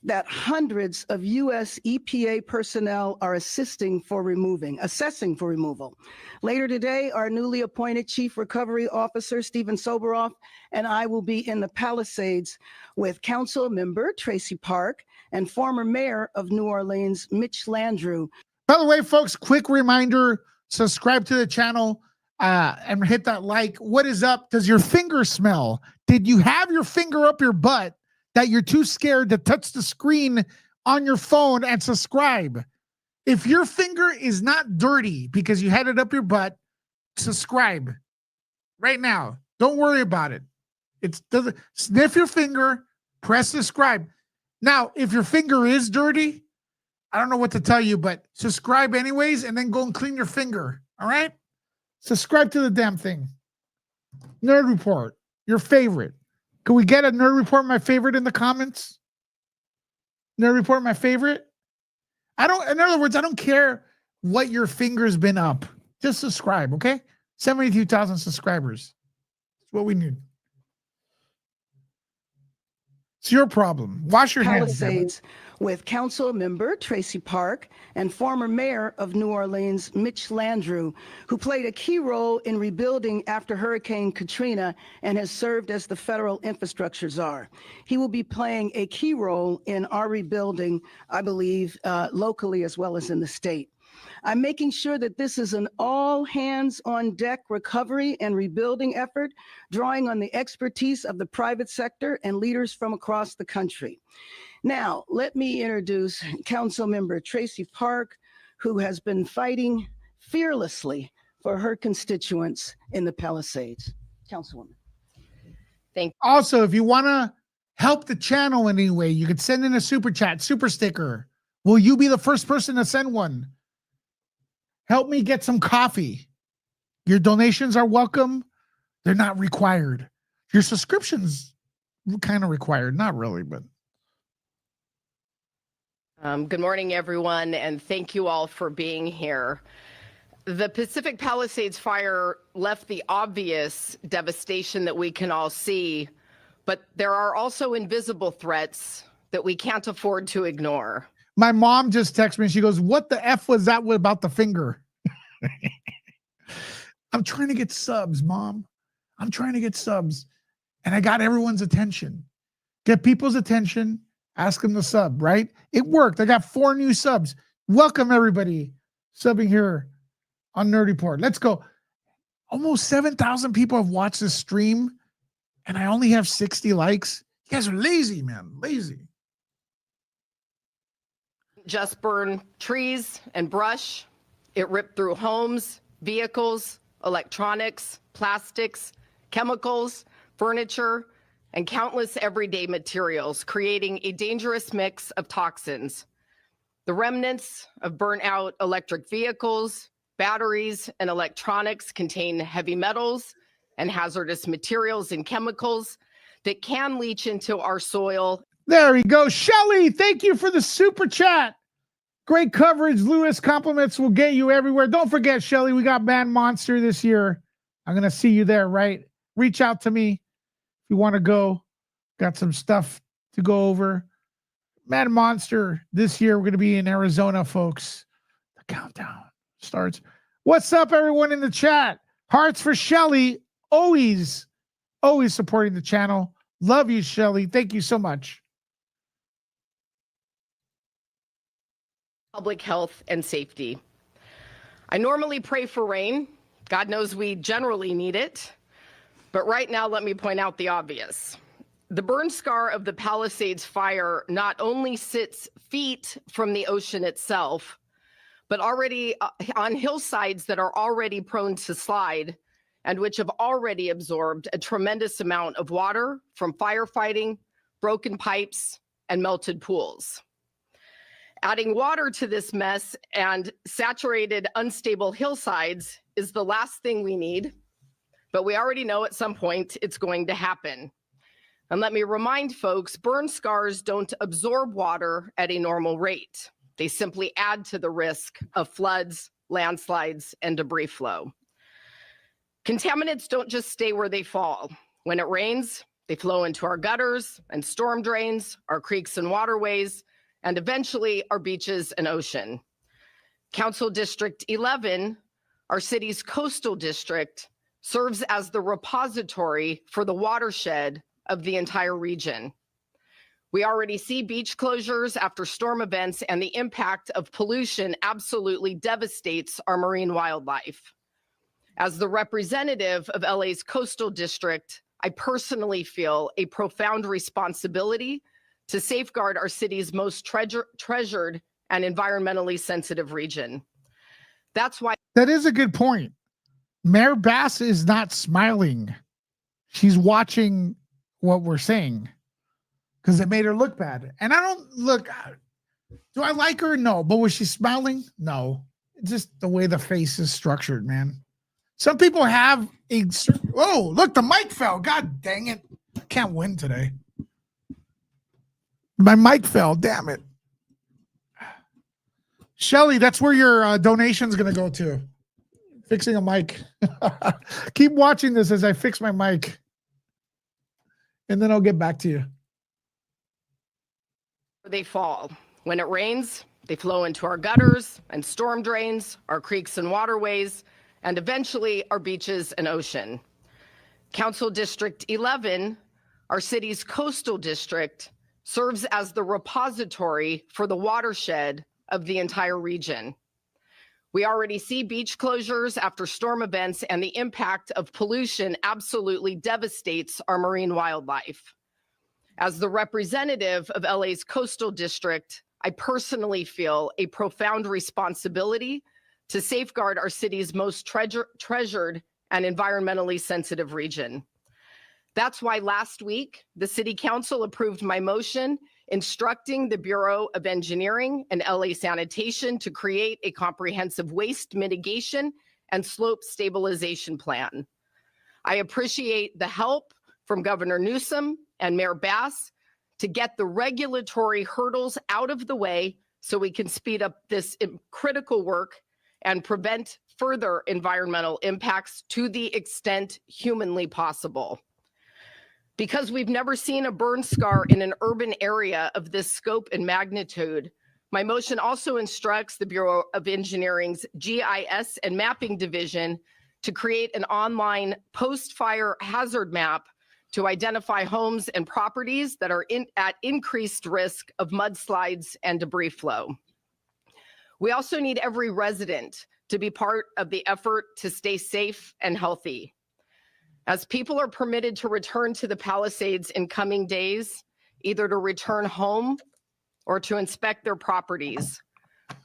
that hundreds of U.S. EPA personnel are assessing for removal. Later today, our newly appointed Chief Recovery Officer, Steven Soberoff, and I will be in the Palisades with Council member Tracy Park and former Mayor of New Orleans, Mitch Landrieu. By the way, folks, quick reminder, subscribe to the channel and hit that like. What is up? Does your finger smell? Did you have your finger up your butt that you're too scared to touch the screen on your phone and subscribe? If your finger is not dirty because you had it up your butt, subscribe right now. Don't worry about it. Doesn't sniff your finger, press subscribe. Now, if your finger is dirty, I don't know what to tell you, but subscribe anyways, and then go and clean your finger. All right? Subscribe to the damn thing. Nerd Report, your favorite. Can we get a Nerd Report, my favorite, in the comments? Nerd Report, my favorite? In other words, I don't care what your finger's been up. Just subscribe, okay? 72,000 subscribers. That's what we need. It's your problem. Wash your hands. damn it. Palisades with Council Member Tracy Park and former Mayor of New Orleans, Mitch Landrieu, who played a key role in rebuilding after Hurricane Katrina and has served as the federal infrastructure czar. He will be playing a key role in our rebuilding, I believe, locally as well as in the state. I'm making sure that this is an all hands on deck recovery and rebuilding effort, drawing on the expertise of the private sector and leaders from across the country. Now, let me introduce Councilmember Tracy Park, who has been fighting fearlessly for her constituents in the Palisades. Councilwoman. Also, if you want to help the channel in any way, you could send in a super chat, super sticker. Will you be the first person to send one? Help me get some coffee. Your donations are welcome. They're not required. Your subscriptions kind of required. Not really, but. Good morning, everyone, and thank you all for being here. The Pacific Palisades fire left the obvious devastation that we can all see, but there are also invisible threats that we can't afford to ignore. My mom just texted me and she goes, "What the F was that about the finger?" I'm trying to get subs, Mom. I'm trying to get subs. And I got everyone's attention. Get people's attention. Ask them to sub, right? It worked. I got 4 new subs. Welcome, everybody, subbing here on Nerd Report. Let's go. Almost 7,000 people have watched this stream, and I only have 60 likes. You guys are lazy, man. Lazy. Just burn trees and brush. It ripped through homes, vehicles, electronics, plastics, chemicals, furniture, and countless everyday materials, creating a dangerous mix of toxins. The remnants of burnt out electric vehicles, batteries, and electronics contain heavy metals and hazardous materials and chemicals that can leach into our soil. There we go. Shelly, thank you for the super chat. Great coverage, Lewis. Compliments will get you everywhere. Don't forget, Shelly, we got Man Monster this year. I'm going to see you there, right? Reach out to me if you want to go. Got some stuff to go over. Mad Monster this year. We're going to be in Arizona, folks. The countdown starts. What's up, everyone in the chat? Hearts for Shelly. Always supporting the channel. Love you, Shelly. Thank you so much. Public health and safety. I normally pray for rain. God knows we generally need it. But right now, let me point out the obvious. The burn scar of the Palisades fire not only sits feet from the ocean itself, but already on hillsides that are already prone to slide and which have already absorbed a tremendous amount of water from firefighting, broken pipes, and melted pools. Adding water to this mess and saturated, unstable hillsides is the last thing we need, but we already know at some point it's going to happen. And let me remind folks, burn scars don't absorb water at a normal rate. They simply add to the risk of floods, landslides, and debris flow. Contaminants don't just stay where they fall. When it rains, they flow into our gutters and storm drains, our creeks and waterways, and eventually our beaches and ocean. Council District 11, our city's coastal district, serves as the repository for the watershed of the entire region. We already see beach closures after storm events, and the impact of pollution absolutely devastates our marine wildlife. As the representative of LA's coastal district, I personally feel a profound responsibility to safeguard our city's most treasured and environmentally sensitive region. That's why. That is a good point. Mayor Bass is not smiling. She's watching what we're saying because it made her look bad. And I don't look, do I like her? No. But was she smiling? No. It's just the way the face is structured, man. Some people have a, oh, look, the mic fell. God dang it. I can't win today. My mic fell. Damn it. Shelly, that's where your donation's going to go to. Fixing a mic. Keep watching this as I fix my mic. And then I'll get back to you. They fall. When it rains, they flow into our gutters and storm drains, our creeks and waterways, and eventually our beaches and ocean. Council District 11, our city's coastal district, serves as the repository for the watershed of the entire region. We already see beach closures after storm events, and the impact of pollution absolutely devastates our marine wildlife. As the representative of LA's coastal district, I personally feel a profound responsibility to safeguard our city's most treasured and environmentally sensitive region. That's why last week, the City Council approved my motion instructing the Bureau of Engineering and LA Sanitation to create a comprehensive waste mitigation and slope stabilization plan. I appreciate the help from Governor Newsom and Mayor Bass to get the regulatory hurdles out of the way so we can speed up this critical work and prevent further environmental impacts to the extent humanly possible. Because we've never seen a burn scar in an urban area of this scope and magnitude, my motion also instructs the Bureau of Engineering's GIS and Mapping Division to create an online post-fire hazard map to identify homes and properties that are at increased risk of mudslides and debris flow. We also need every resident to be part of the effort to stay safe and healthy. As people are permitted to return to the Palisades in coming days, either to return home or to inspect their properties,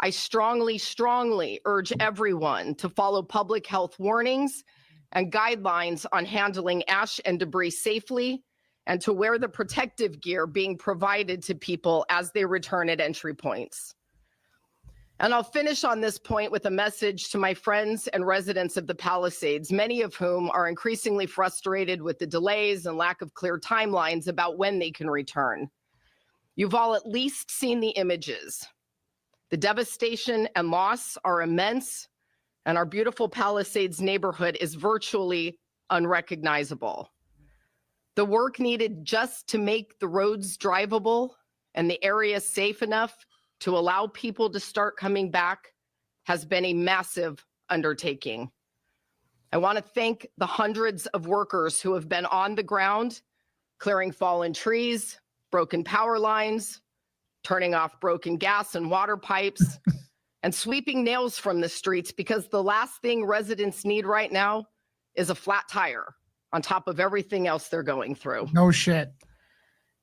I strongly urge everyone to follow public health warnings and guidelines on handling ash and debris safely, and to wear the protective gear being provided to people as they return at entry points. And I'll finish on this point with a message to my friends and residents of the Palisades, many of whom are increasingly frustrated with the delays and lack of clear timelines about when they can return. You've all at least seen the images. The devastation and loss are immense, and our beautiful Palisades neighborhood is virtually unrecognizable. The work needed just to make the roads drivable and the area safe enough to allow people to start coming back has been a massive undertaking. I want to thank the hundreds of workers who have been on the ground, clearing fallen trees, broken power lines, turning off broken gas and water pipes, and sweeping nails from the streets, because the last thing residents need right now is a flat tire on top of everything else they're going through. No shit.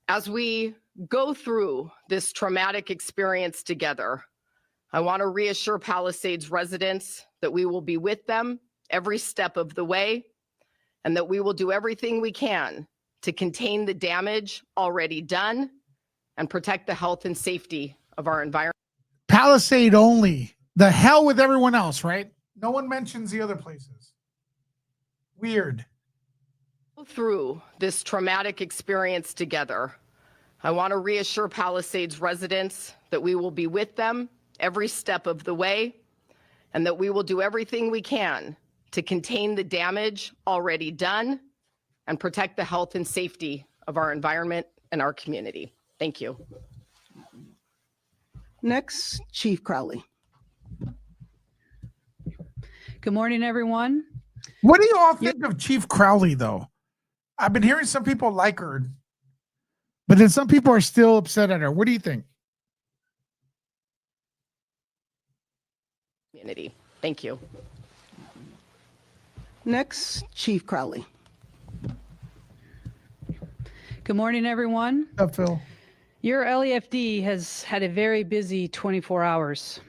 As we go through this traumatic experience together, I want to reassure Palisades residents that we will be with them every step of the way, and that we will do everything we can to contain the damage already done and protect the health and safety of our environment. Palisade only. The hell with everyone else, right? No one mentions the other places. Weird. Through this traumatic experience together, I want to reassure Palisades residents that we will be with them every step of the way, and that we will do everything we can to contain the damage already done and protect the health and safety of our environment and our community. Thank you. Next, Chief Crowley. Good morning, everyone. What do you all think of Chief Crowley, though? I've been hearing some people like her, but then some people are still upset at her. What do you think? Community. Thank you. Next, Chief Crowley. Good morning, everyone. What's up, Phil? Your LAFD has had a very busy 24 hours.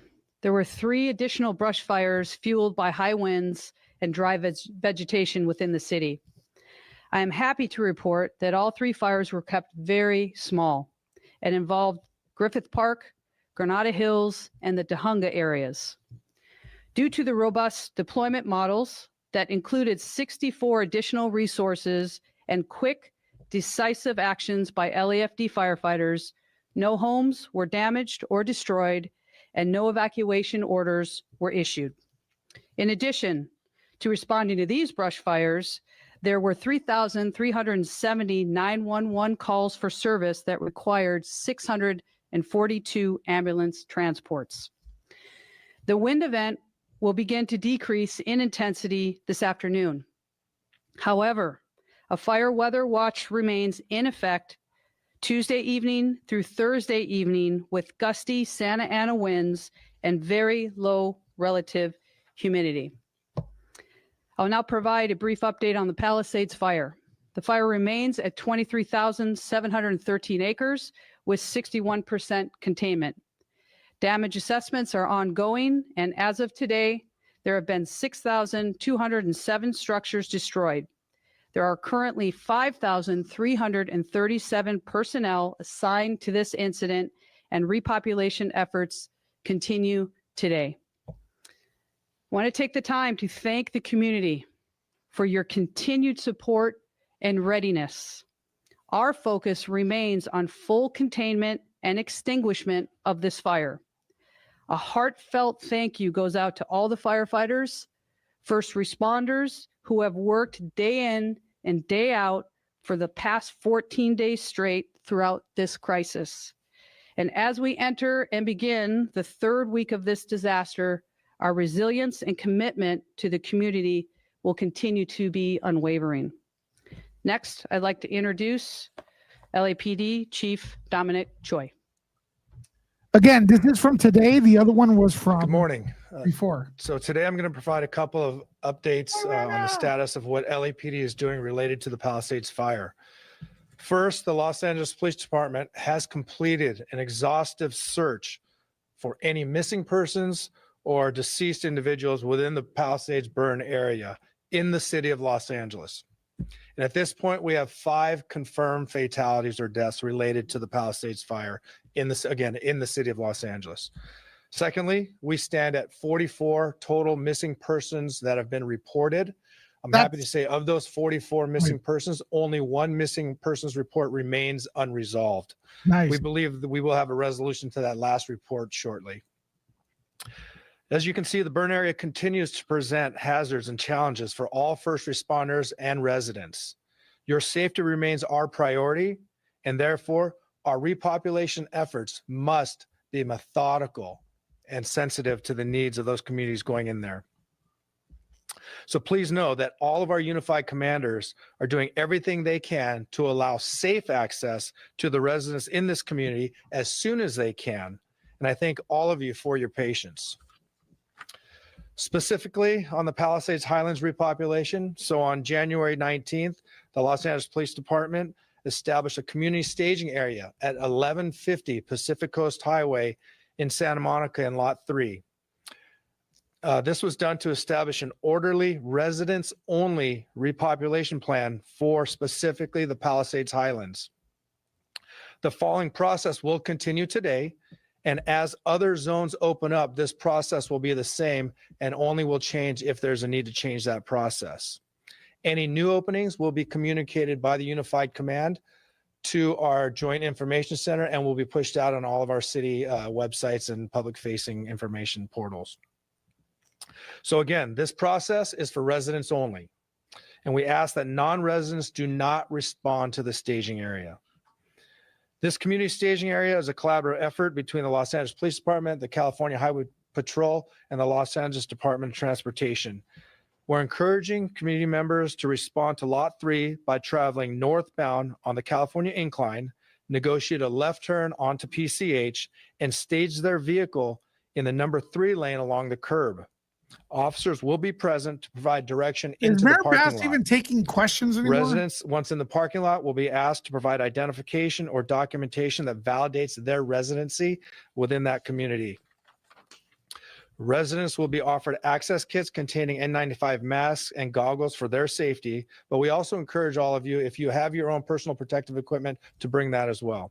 There were 3 additional brush fires fueled by high winds and dry vegetation within the city. I am happy to report that all 3 fires were kept very small and involved Griffith Park, Granada Hills, and the Tujunga areas. Due to the robust deployment models that included 64 additional resources and quick, decisive actions by LAFD firefighters, no homes were damaged or destroyed, and no evacuation orders were issued. In addition to responding to these brush fires, there were 3,370 911 calls for service that required 650 and 42 ambulance transports. The wind event will begin to decrease in intensity this afternoon. However, a fire weather watch remains in effect Tuesday evening through Thursday evening with gusty Santa Ana winds and very low relative humidity. I'll now provide a brief update on the Palisades fire. The fire remains at 23,713 acres with 61% containment. Damage assessments are ongoing, and as of today, there have been 6,207 structures destroyed. There are currently 5,337 personnel assigned to this incident, and repopulation efforts continue today. I want to take the time to thank the community for your continued support and readiness. Our focus remains on full containment and extinguishment of this fire. A heartfelt thank you goes out to all the firefighters, first responders who have worked day in and day out for the past 14 days straight throughout this crisis. And as we enter and begin the third week of this disaster, our resilience and commitment to the community will continue to be unwavering. Next, I'd like to introduce LAPD Chief Dominic Choi. Again, this is from today. The other one was from Good morning. before. So today I'm going to provide a couple of updates on the status of what LAPD is doing related to the Palisades fire. First, the Los Angeles Police Department has completed an exhaustive search for any missing persons or deceased individuals within the Palisades burn area in the city of Los Angeles. And at this point, we have 5 confirmed fatalities or deaths related to the Palisades fire in the city of Los Angeles. Secondly, we stand at 44 total missing persons that have been reported. I'm happy to say of those 44 missing persons, only 1 missing persons report remains unresolved. Nice. We believe that we will have a resolution to that last report shortly. As you can see, the burn area continues to present hazards and challenges for all first responders and residents. Your safety remains our priority, and therefore, our repopulation efforts must be methodical and sensitive to the needs of those communities going in there. So please know that all of our unified commanders are doing everything they can to allow safe access to the residents in this community as soon as they can. And I thank all of you for your patience. Specifically on the Palisades Highlands repopulation, so on January 19th, the Los Angeles Police Department established a community staging area at 1150 Pacific Coast Highway in Santa Monica in Lot 3. This was done to establish an orderly, residents-only repopulation plan for specifically the Palisades Highlands. The following process will continue today, and as other zones open up, this process will be the same and only will change if there's a need to change that process. Any new openings will be communicated by the Unified Command to our Joint Information Center and will be pushed out on all of our city websites and public-facing information portals. So again, this process is for residents only, and we ask that non-residents do not respond to the staging area. This community staging area is a collaborative effort between the Los Angeles Police Department, the California Highway Patrol, and the Los Angeles Department of Transportation. We're encouraging community members to respond to Lot 3 by traveling northbound on the California Incline, negotiate a left turn onto PCH, and stage their vehicle in the number 3 lane along the curb. Officers will be present to provide direction into the parking lot. Is Mayor Bass even taking questions anymore? Residents, once in the parking lot, will be asked to provide identification or documentation that validates their residency within that community. Residents will be offered access kits containing N95 masks and goggles for their safety, but we also encourage all of you, if you have your own personal protective equipment, to bring that as well.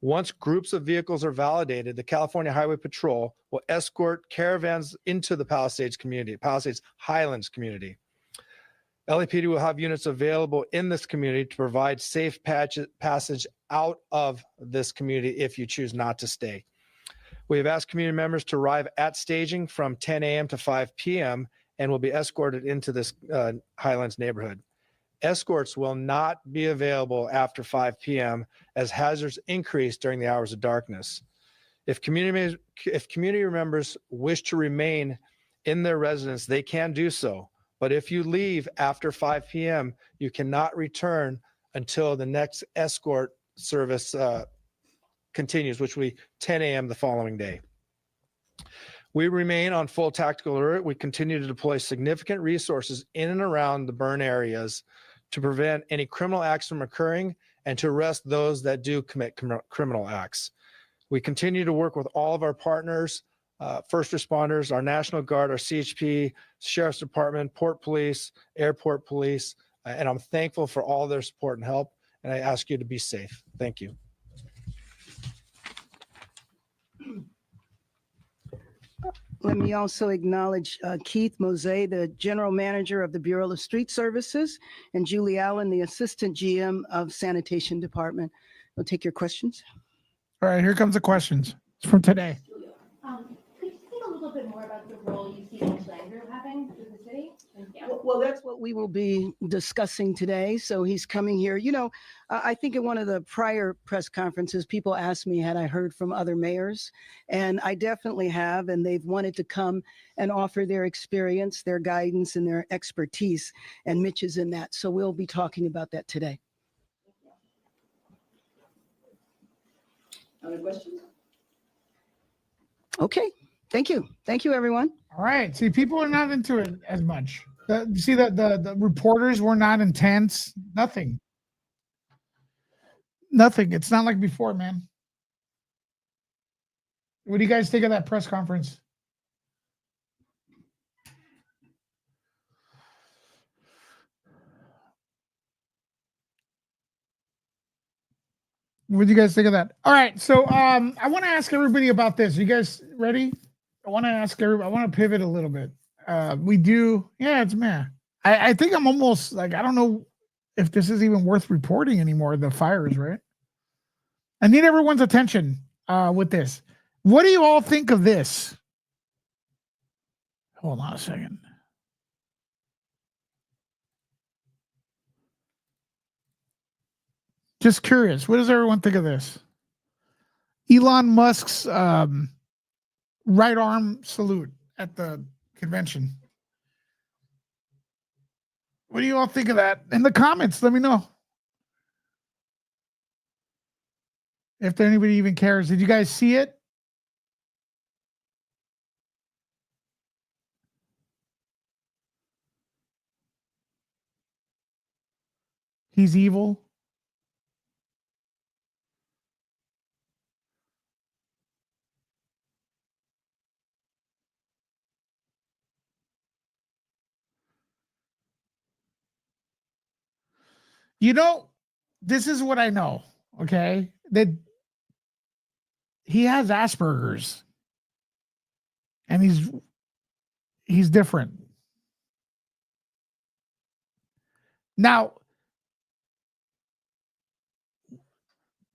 Once groups of vehicles are validated, the California Highway Patrol will escort caravans into the Palisades community, Palisades Highlands community. LAPD will have units available in this community to provide safe passage out of this community if you choose not to stay. We have asked community members to arrive at staging from 10 a.m. to 5 p.m. and will be escorted into this Highlands neighborhood. Escorts will not be available after 5 p.m. as hazards increase during the hours of darkness. If community members wish to remain in their residence, they can do so. But if you leave after 5 p.m., you cannot return until the next escort service continues, which will be 10 a.m. the following day. We remain on full tactical alert. We continue to deploy significant resources in and around the burn areas to prevent any criminal acts from occurring and to arrest those that do commit criminal acts. We continue to work with all of our partners, first responders, our National Guard, our CHP, Sheriff's Department, Port Police, Airport Police, and I'm thankful for all their support and help, and I ask you to be safe. Thank you. Let me also acknowledge Keith Mose, the General Manager of the Bureau of Street Services, and Julie Allen, the Assistant GM of Sanitation Department. We'll take your questions. All right, here comes the questions. It's from today. Could you speak a little bit more about the role you see Andrew having in the city? Well, that's what we will be discussing today. So he's coming here. You know, I think in one of the prior press conferences, people asked me, had I heard from other mayors? And I definitely have, and they've wanted to come and offer their experience, their guidance, and their expertise. And Mitch is in that. So we'll be talking about that today. Other questions? Okay. Thank you. Thank you, everyone. All right. See, people are not into it as much. You see that the reporters were not intense. Nothing. It's not like before, man. What do you guys think of that press conference? What do you guys think of that? All right. So I want to ask everybody about this. You guys ready? I want to ask everybody, I want to pivot a little bit. It's meh. I think I'm almost like, I don't know if this is even worth reporting anymore, the fires, right? I need everyone's attention with this. What do you all think of this? Hold on a second. Just curious, what does everyone think of this? Elon Musk's right arm salute at the convention. What do you all think of that? In the comments, let me know. If anybody even cares. Did you guys see it? He's evil. You know, this is what I know, okay? That he has Asperger's. And he's different. Now,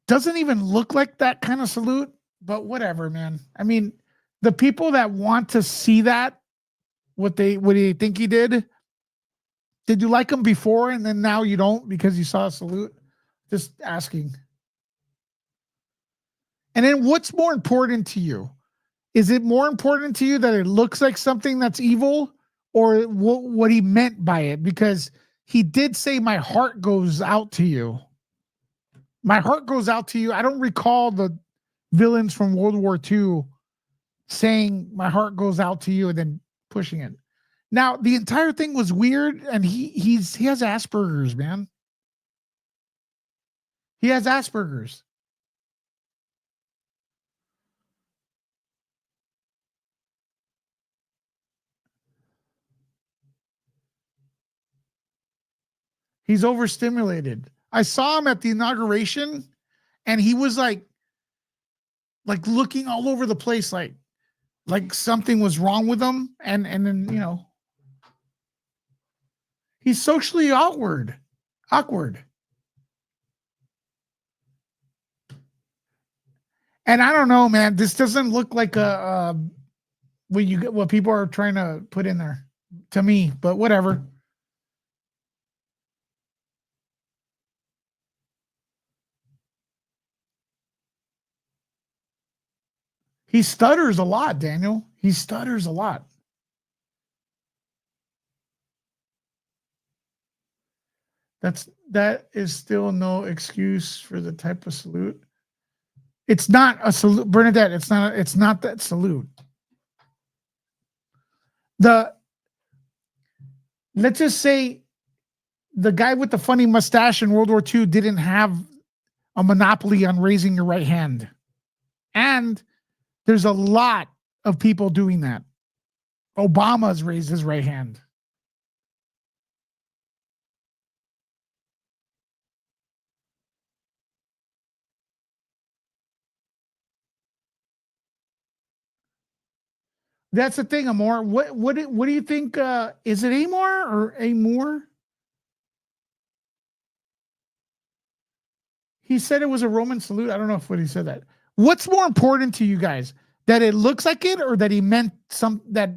doesn't even look like that kind of salute, but whatever, man. I mean, the people that want to see that, what do you think he did you like him before and then now you don't because you saw a salute? Just asking. And then what's more important to you? Is it more important to you that it looks like something that's evil or what he meant by it? Because he did say, my heart goes out to you. My heart goes out to you. I don't recall the villains from World War II saying, my heart goes out to you and then pushing it. Now, the entire thing was weird, and he has Asperger's, man. He has Asperger's. He's overstimulated. I saw him at the inauguration, and he was like looking all over the place, like something was wrong with him, and then he's socially awkward. And I don't know, man. This doesn't look like what people are trying to put in there to me, but whatever. He stutters a lot, Daniel. He stutters a lot. That is still no excuse for the type of salute. It's not a salute, Bernadette. It's not that salute. Let's just say the guy with the funny mustache in World War II didn't have a monopoly on raising your right hand. And there's a lot of people doing that. Obama's raised his right hand. That's the thing, Amor. What do you think? Is it Amor or Amor? He said it was a Roman salute. I don't know if what he said that. What's more important to you guys? That it looks like it, or that he meant it?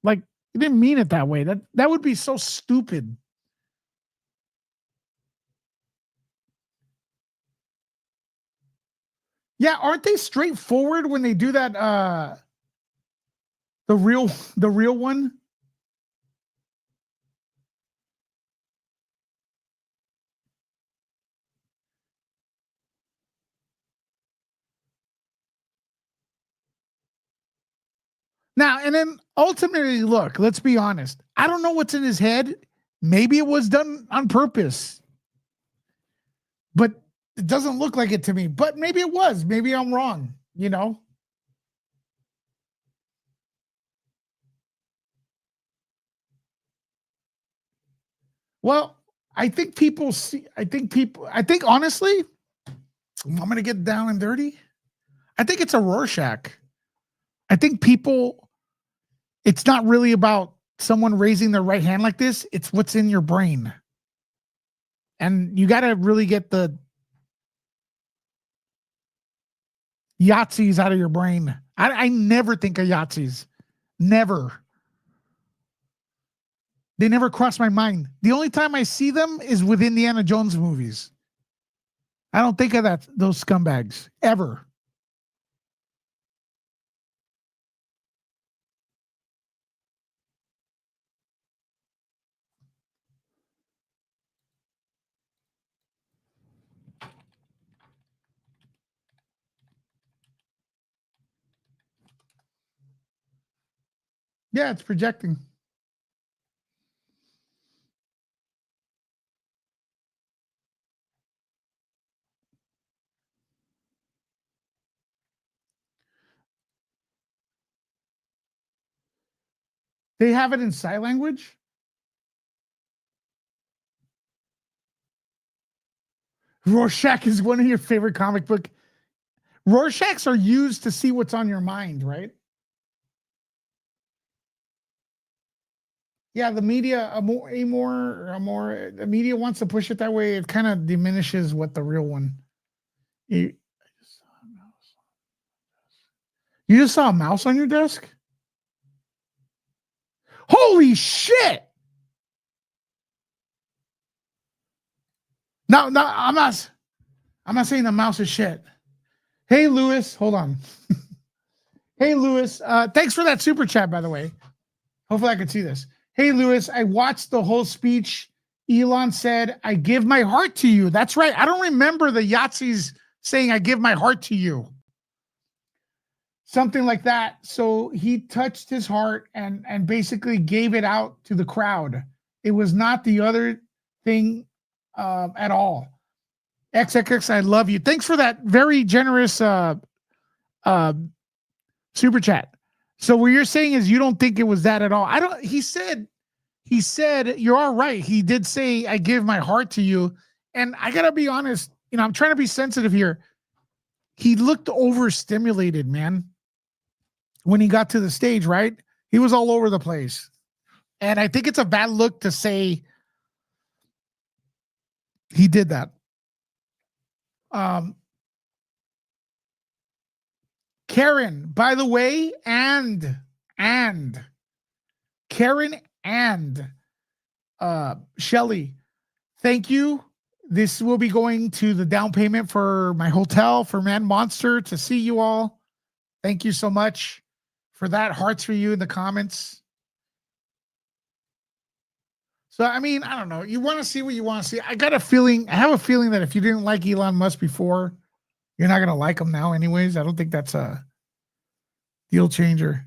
Like he didn't mean it that way. That would be so stupid. Yeah, aren't they straightforward when they do that? The real one. Now, and then ultimately, look, let's be honest. I don't know what's in his head. Maybe it was done on purpose, but it doesn't look like it to me. But maybe it was. Maybe I'm wrong, you know? Well, I think honestly, I'm going to get down and dirty. I think it's a Rorschach. I think it's not really about someone raising their right hand like this. It's what's in your brain. And you got to really get the Yahtzees out of your brain. I never think of Yahtzees. Never. They never cross my mind. The only time I see them is with Indiana Jones movies. I don't think of those scumbags ever. Yeah, it's projecting. They have it in sign language. Rorschach is one of your favorite comic book. Rorschachs are used to see what's on your mind, right? Yeah, the media, the media wants to push it that way. It kind of diminishes what the real one. You just saw a mouse on your desk? Holy shit! No, I'm not saying the mouse is shit. Hey, Lewis, hold on. Hey, Lewis, thanks for that super chat, by the way. Hopefully I can see this. Hey, Lewis, I watched the whole speech. Elon said, I give my heart to you. That's right. I don't remember the Yahtzees saying, I give my heart to you. Something like that. So he touched his heart and basically gave it out to the crowd. It was not the other thing at all. XXX, I love you. Thanks for that very generous super chat. So what you're saying is you don't think it was that at all. He said you're all right. He did say, I give my heart to you. And I gotta be honest, I'm trying to be sensitive here. He looked overstimulated, man. When he got to the stage, right? He was all over the place. And I think it's a bad look to say he did that. Karen, by the way, and Karen and Shelly, thank you. This will be going to the down payment for my hotel for Man Monster to see you all. Thank you so much for that. Hearts for you in the comments. So, I mean, I don't know. You want to see what you want to see. I have a feeling that if you didn't like Elon Musk before, you're not going to like him now anyways. I don't think that's a deal changer.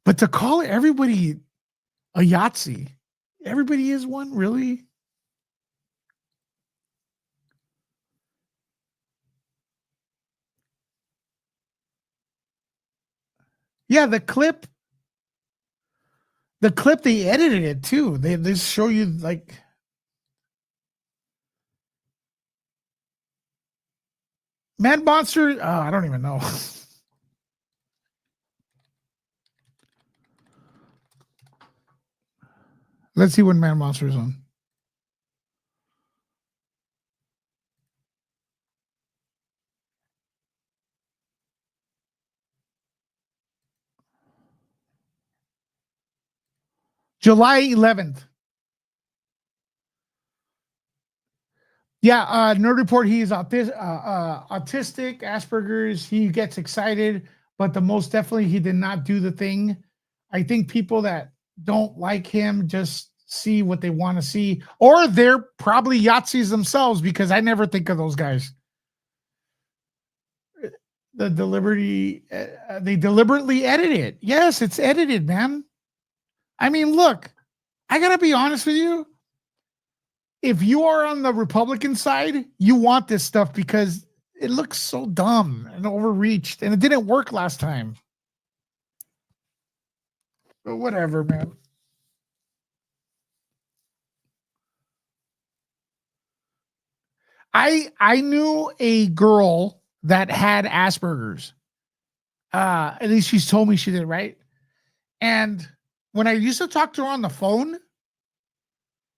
But to call everybody a Yahtzee, everybody is one, really? Yeah, the clip, they edited it too. They just show you like Mad Monster. Oh, I don't even know. Let's see when Man Monster is on. July 11th. Yeah, Nerd Report, he is autistic, Asperger's. He gets excited, but the most definitely he did not do the thing. I think people that don't like him just see what they want to see, or they're probably Yahtzees themselves, because I never think of those guys. They deliberately edit it. Yes, it's edited, man. I mean, look, I gotta be honest with you. If you are on the Republican side, you want this stuff because it looks so dumb and overreached, and it didn't work last time. But whatever, man. I knew a girl that had Asperger's. At least she's told me she did, right? And when I used to talk to her on the phone,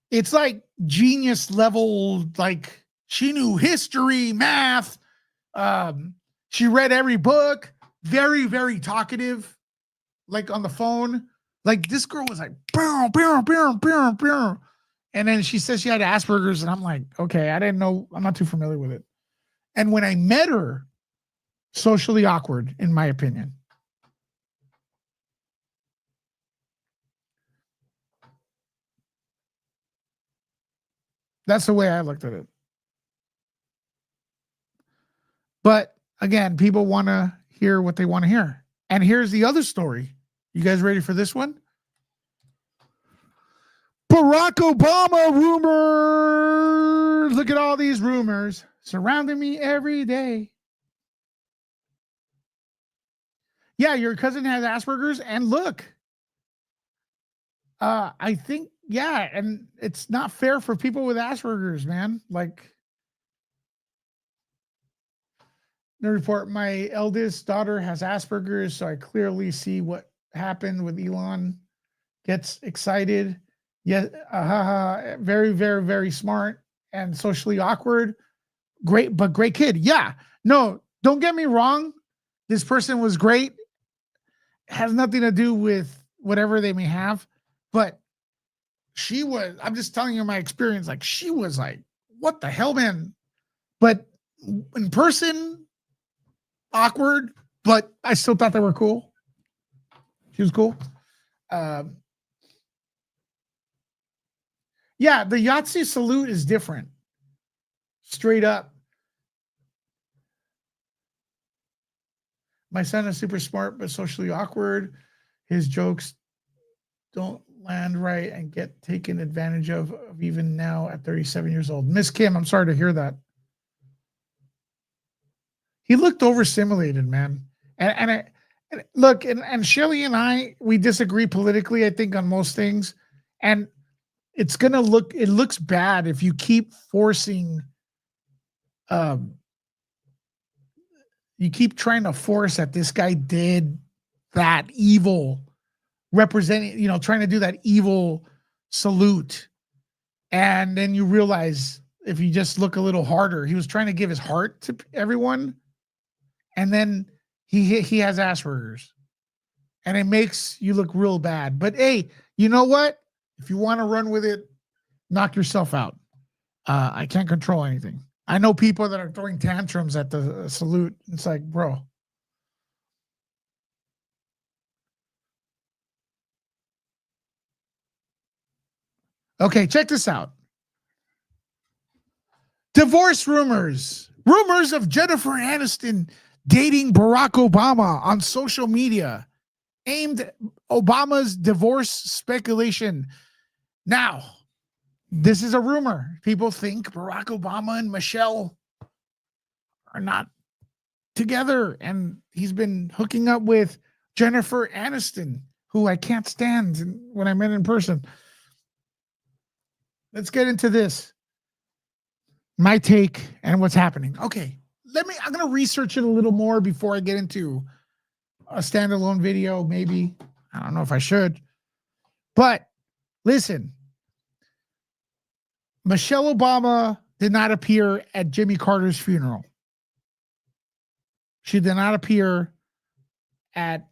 it's like genius level, like she knew history, math. She read every book, very, very talkative, like on the phone. Like this girl was like, bow, bow, bow, bow, bow. And then she says she had Asperger's, and I'm like, okay, I didn't know. I'm not too familiar with it. And when I met her, socially awkward, in my opinion. That's the way I looked at it. But again, people want to hear what they want to hear. And here's the other story. You guys ready for this one? Barack Obama rumors. Look at all these rumors surrounding me every day. Yeah, your cousin has Asperger's, and look, I think, yeah, and it's not fair for people with Asperger's, man. Like, the report, my eldest daughter has Asperger's, so I clearly see what happened with Elon. Gets excited. Yeah, very, very, very smart and socially awkward. Great kid. Yeah, no, don't get me wrong. This person was great. Has nothing to do with whatever they may have, but she was, I'm just telling you my experience. Like, she was like, what the hell, man? But in person, awkward, but I still thought they were cool. She was cool. Yeah, the Yahtzee salute is different. Straight up. My son is super smart, but socially awkward. His jokes don't land right and get taken advantage of even now at 37 years old. Miss Kim, I'm sorry to hear that. He looked overstimulated, man. And look, and Shelly and I, we disagree politically, I think, on most things. And it looks bad if you keep forcing, you keep trying to force that this guy did that evil, representing, trying to do that evil salute. And then you realize if you just look a little harder, he was trying to give his heart to everyone. And then he has Asperger's, and it makes you look real bad. But hey, you know what? If you want to run with it, knock yourself out. I can't control anything. I know people that are throwing tantrums at the salute. It's like, bro. Okay, check this out. Divorce rumors. Rumors of Jennifer Aniston dating Barack Obama on social media aimed at Obama's divorce speculation. Now, this is a rumor. People think Barack Obama and Michelle are not together, and he's been hooking up with Jennifer Aniston, who I can't stand when I met in person. Let's get into this. My take and what's happening. Okay, I'm going to research it a little more before I get into a standalone video, maybe. I don't know if I should. But listen, Michelle Obama did not appear at Jimmy Carter's funeral. She did not appear at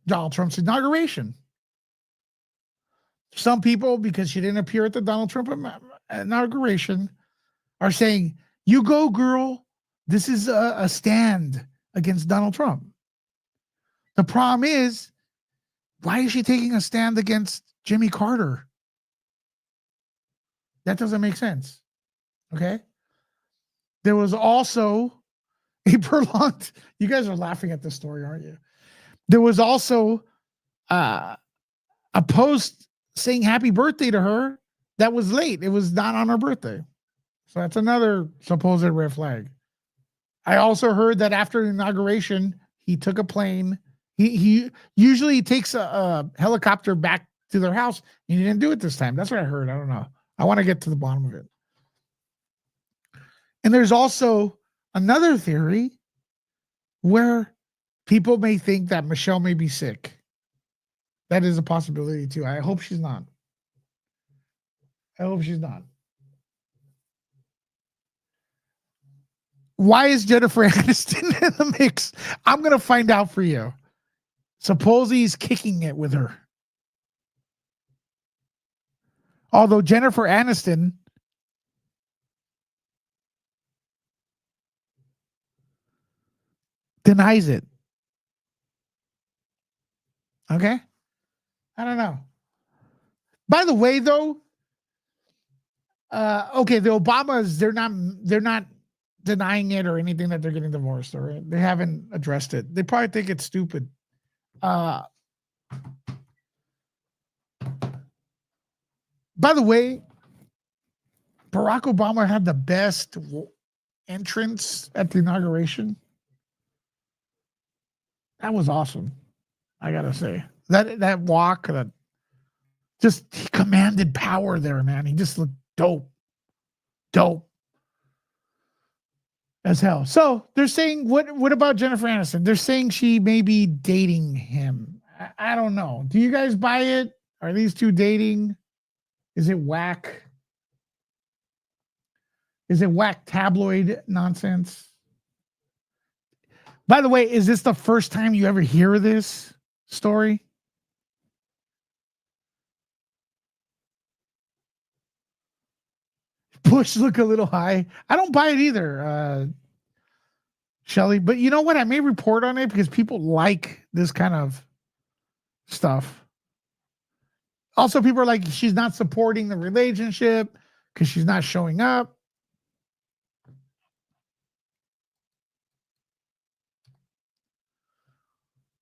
Donald Trump's inauguration. Some people, because she didn't appear at the Donald Trump inauguration, are saying, you go, girl. This is a stand against Donald Trump. The problem is, why is she taking a stand against Jimmy Carter? That doesn't make sense. Okay? There was also a prolonged, you guys are laughing at this story, aren't you? There was also a post saying happy birthday to her that was late. It was not on her birthday. So that's another supposed red flag. I also heard that after the inauguration, he took a plane. He usually takes a helicopter back to their house, and he didn't do it this time. That's what I heard. I don't know. I want to get to the bottom of it. And there's also another theory where people may think that Michelle may be sick. That is a possibility too. I hope she's not. I hope she's not. Why is Jennifer Aniston in the mix? I'm going to find out for you. Suppose he's kicking it with her. Although Jennifer Aniston denies it. Okay? I don't know. By the way, though, okay, the Obamas, they're not denying it or anything that they're getting divorced, or they haven't addressed it. They probably think it's stupid. By the way, Barack Obama had the best entrance at the inauguration. That was awesome. I gotta say that walk, that just he commanded power there, man. He just looked dope as hell. So they're saying, what about Jennifer Aniston? They're saying she may be dating him. I don't know. Do you guys buy it? Are these two dating? Is it whack? Is it whack tabloid nonsense? By the way, is this the first time you ever hear this story? Push look a little high. I don't buy it either, Shelly. But you know what? I may report on it because people like this kind of stuff. Also, people are like, she's not supporting the relationship because she's not showing up.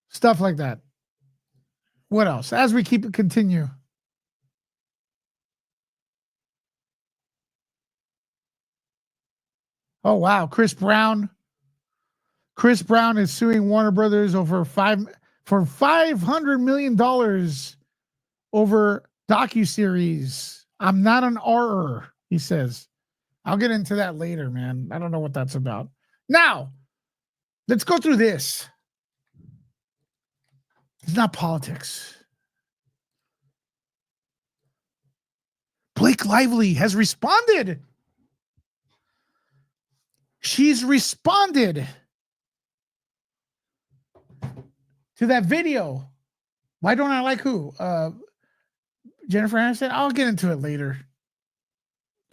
Stuff like that. What else? As we keep it continue. Oh, wow. Chris Brown is suing Warner Brothers for $500 million over docuseries. I'm not an R, he says. I'll get into that later, man. I don't know what that's about. Now, let's go through this. It's not politics. Blake Lively has responded. She's responded to that video. Why don't I like who? Jennifer Aniston? I'll get into it later.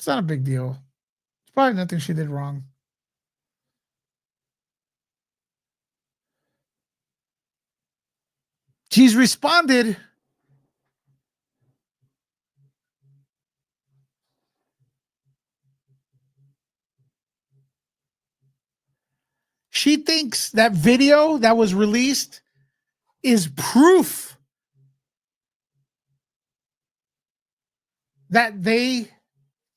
It's not a big deal. It's probably nothing she did wrong. She's responded. She thinks that video that was released is proof that they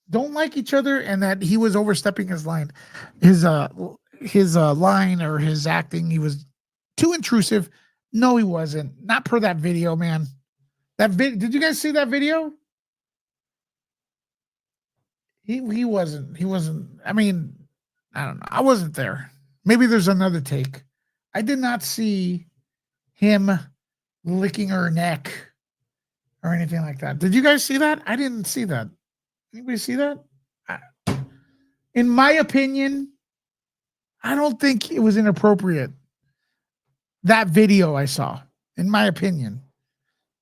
don't like each other and that he was overstepping his line, his line or his acting. He was too intrusive. No, he wasn't. Not per that video, man. Did you guys see that video? He wasn't. He wasn't. I mean, I don't know. I wasn't there. Maybe there's another take. I did not see him licking her neck or anything like that. Did you guys see that? I didn't see that. Anybody see that? In my opinion, I don't think it was inappropriate. That video I saw, in my opinion.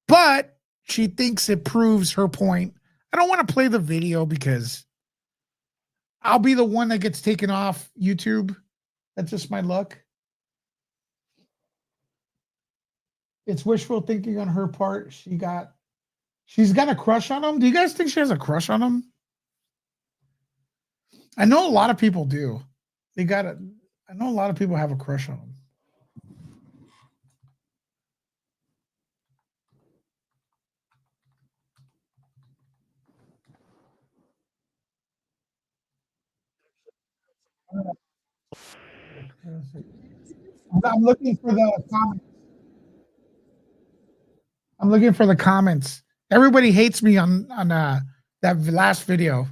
But she thinks it proves her point. I don't want to play the video because I'll be the one that gets taken off YouTube. That's just my luck. It's wishful thinking on her part. She's got a crush on him. Do you guys think she has a crush on him? I know a lot of people do. I know a lot of people have a crush on him. I'm looking for the comments. I'm looking for the comments. Everybody hates me on that last video.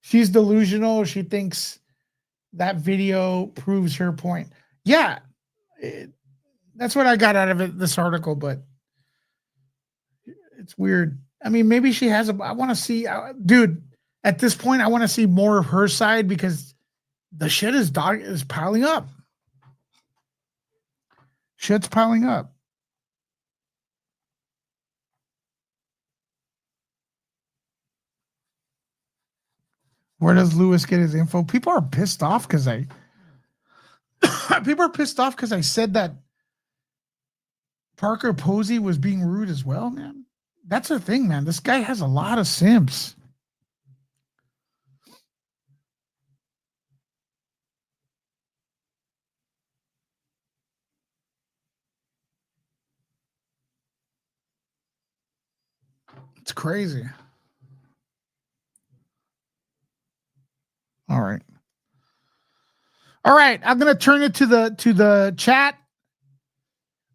She's delusional. She thinks that video proves her point. Yeah, that's what I got out of it, this article, but it's weird. I mean, maybe she has I want to see, dude, at this point, I want to see more of her side because the shit is piling up. Shit's piling up. Where does Lewis get his info? People are pissed off because I said that Parker Posey was being rude as well, man. That's the thing, man. This guy has a lot of simps. It's crazy. All right. All right. I'm gonna turn it to the chat.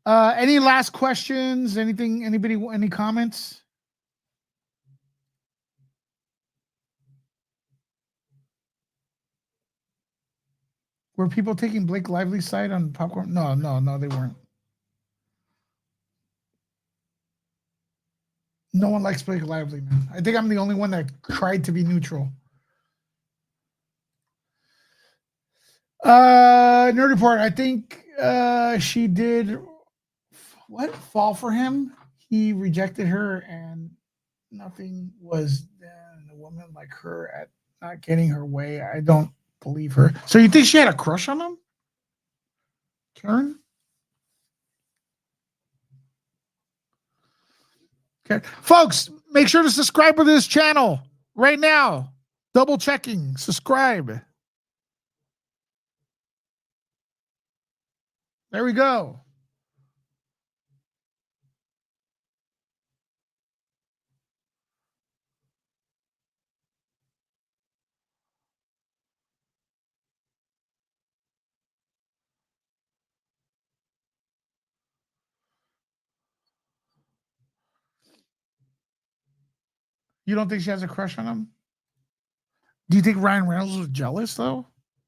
Any last questions? Anything? Anybody? Any comments? Were people taking Blake Lively's side on Popcorn? No, they weren't. No one likes Blake Lively, man. I think I'm the only one that tried to be neutral. Nerd Report. I think she did fall for him. He rejected her, and nothing was a woman like her at not getting her way. I don't believe her. So you think she had a crush on him, Karen? Okay, folks, make sure to subscribe to this channel right now. Double checking, subscribe. There we go. You don't think she has a crush on him? Do you think Ryan Reynolds was jealous, though?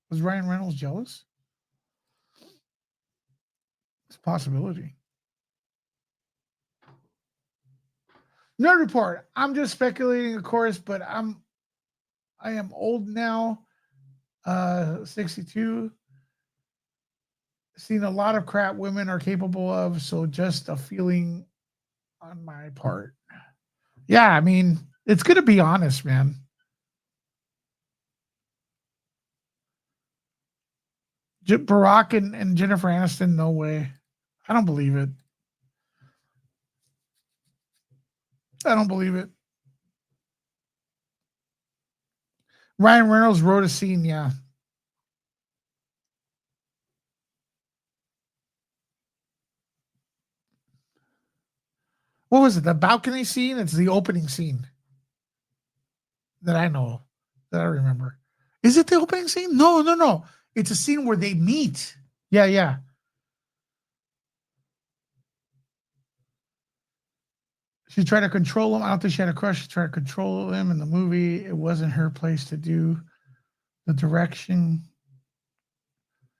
Was Ryan Reynolds jealous? It's a possibility. Nerd Report. I'm just speculating, of course, but I am old now, 62. Seen a lot of crap women are capable of, so just a feeling on my part. Yeah, I mean, it's going to be honest, man. Barack and Jennifer Aniston, no way. I don't believe it. I don't believe it. Ryan Reynolds wrote a scene, yeah. What was it? The balcony scene? It's the opening scene that I know, that I remember. Is it the opening scene? No, no, no. It's a scene where they meet. Yeah, yeah. She tried to control him. I don't think she had a crush. She tried to control him in the movie. It wasn't her place to do the direction.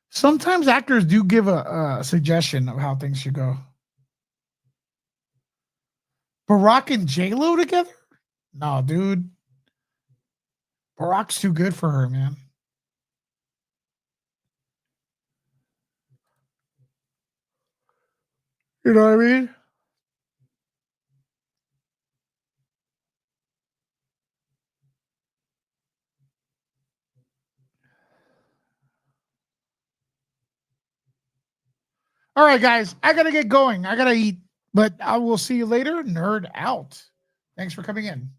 Sometimes actors do give a suggestion of how things should go. Barack and J-Lo together? No, dude. Barack's too good for her, man. You know what I mean? All right, guys. I got to get going. I got to eat. But I will see you later. Nerd out. Thanks for coming in.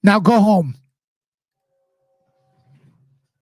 Now go home.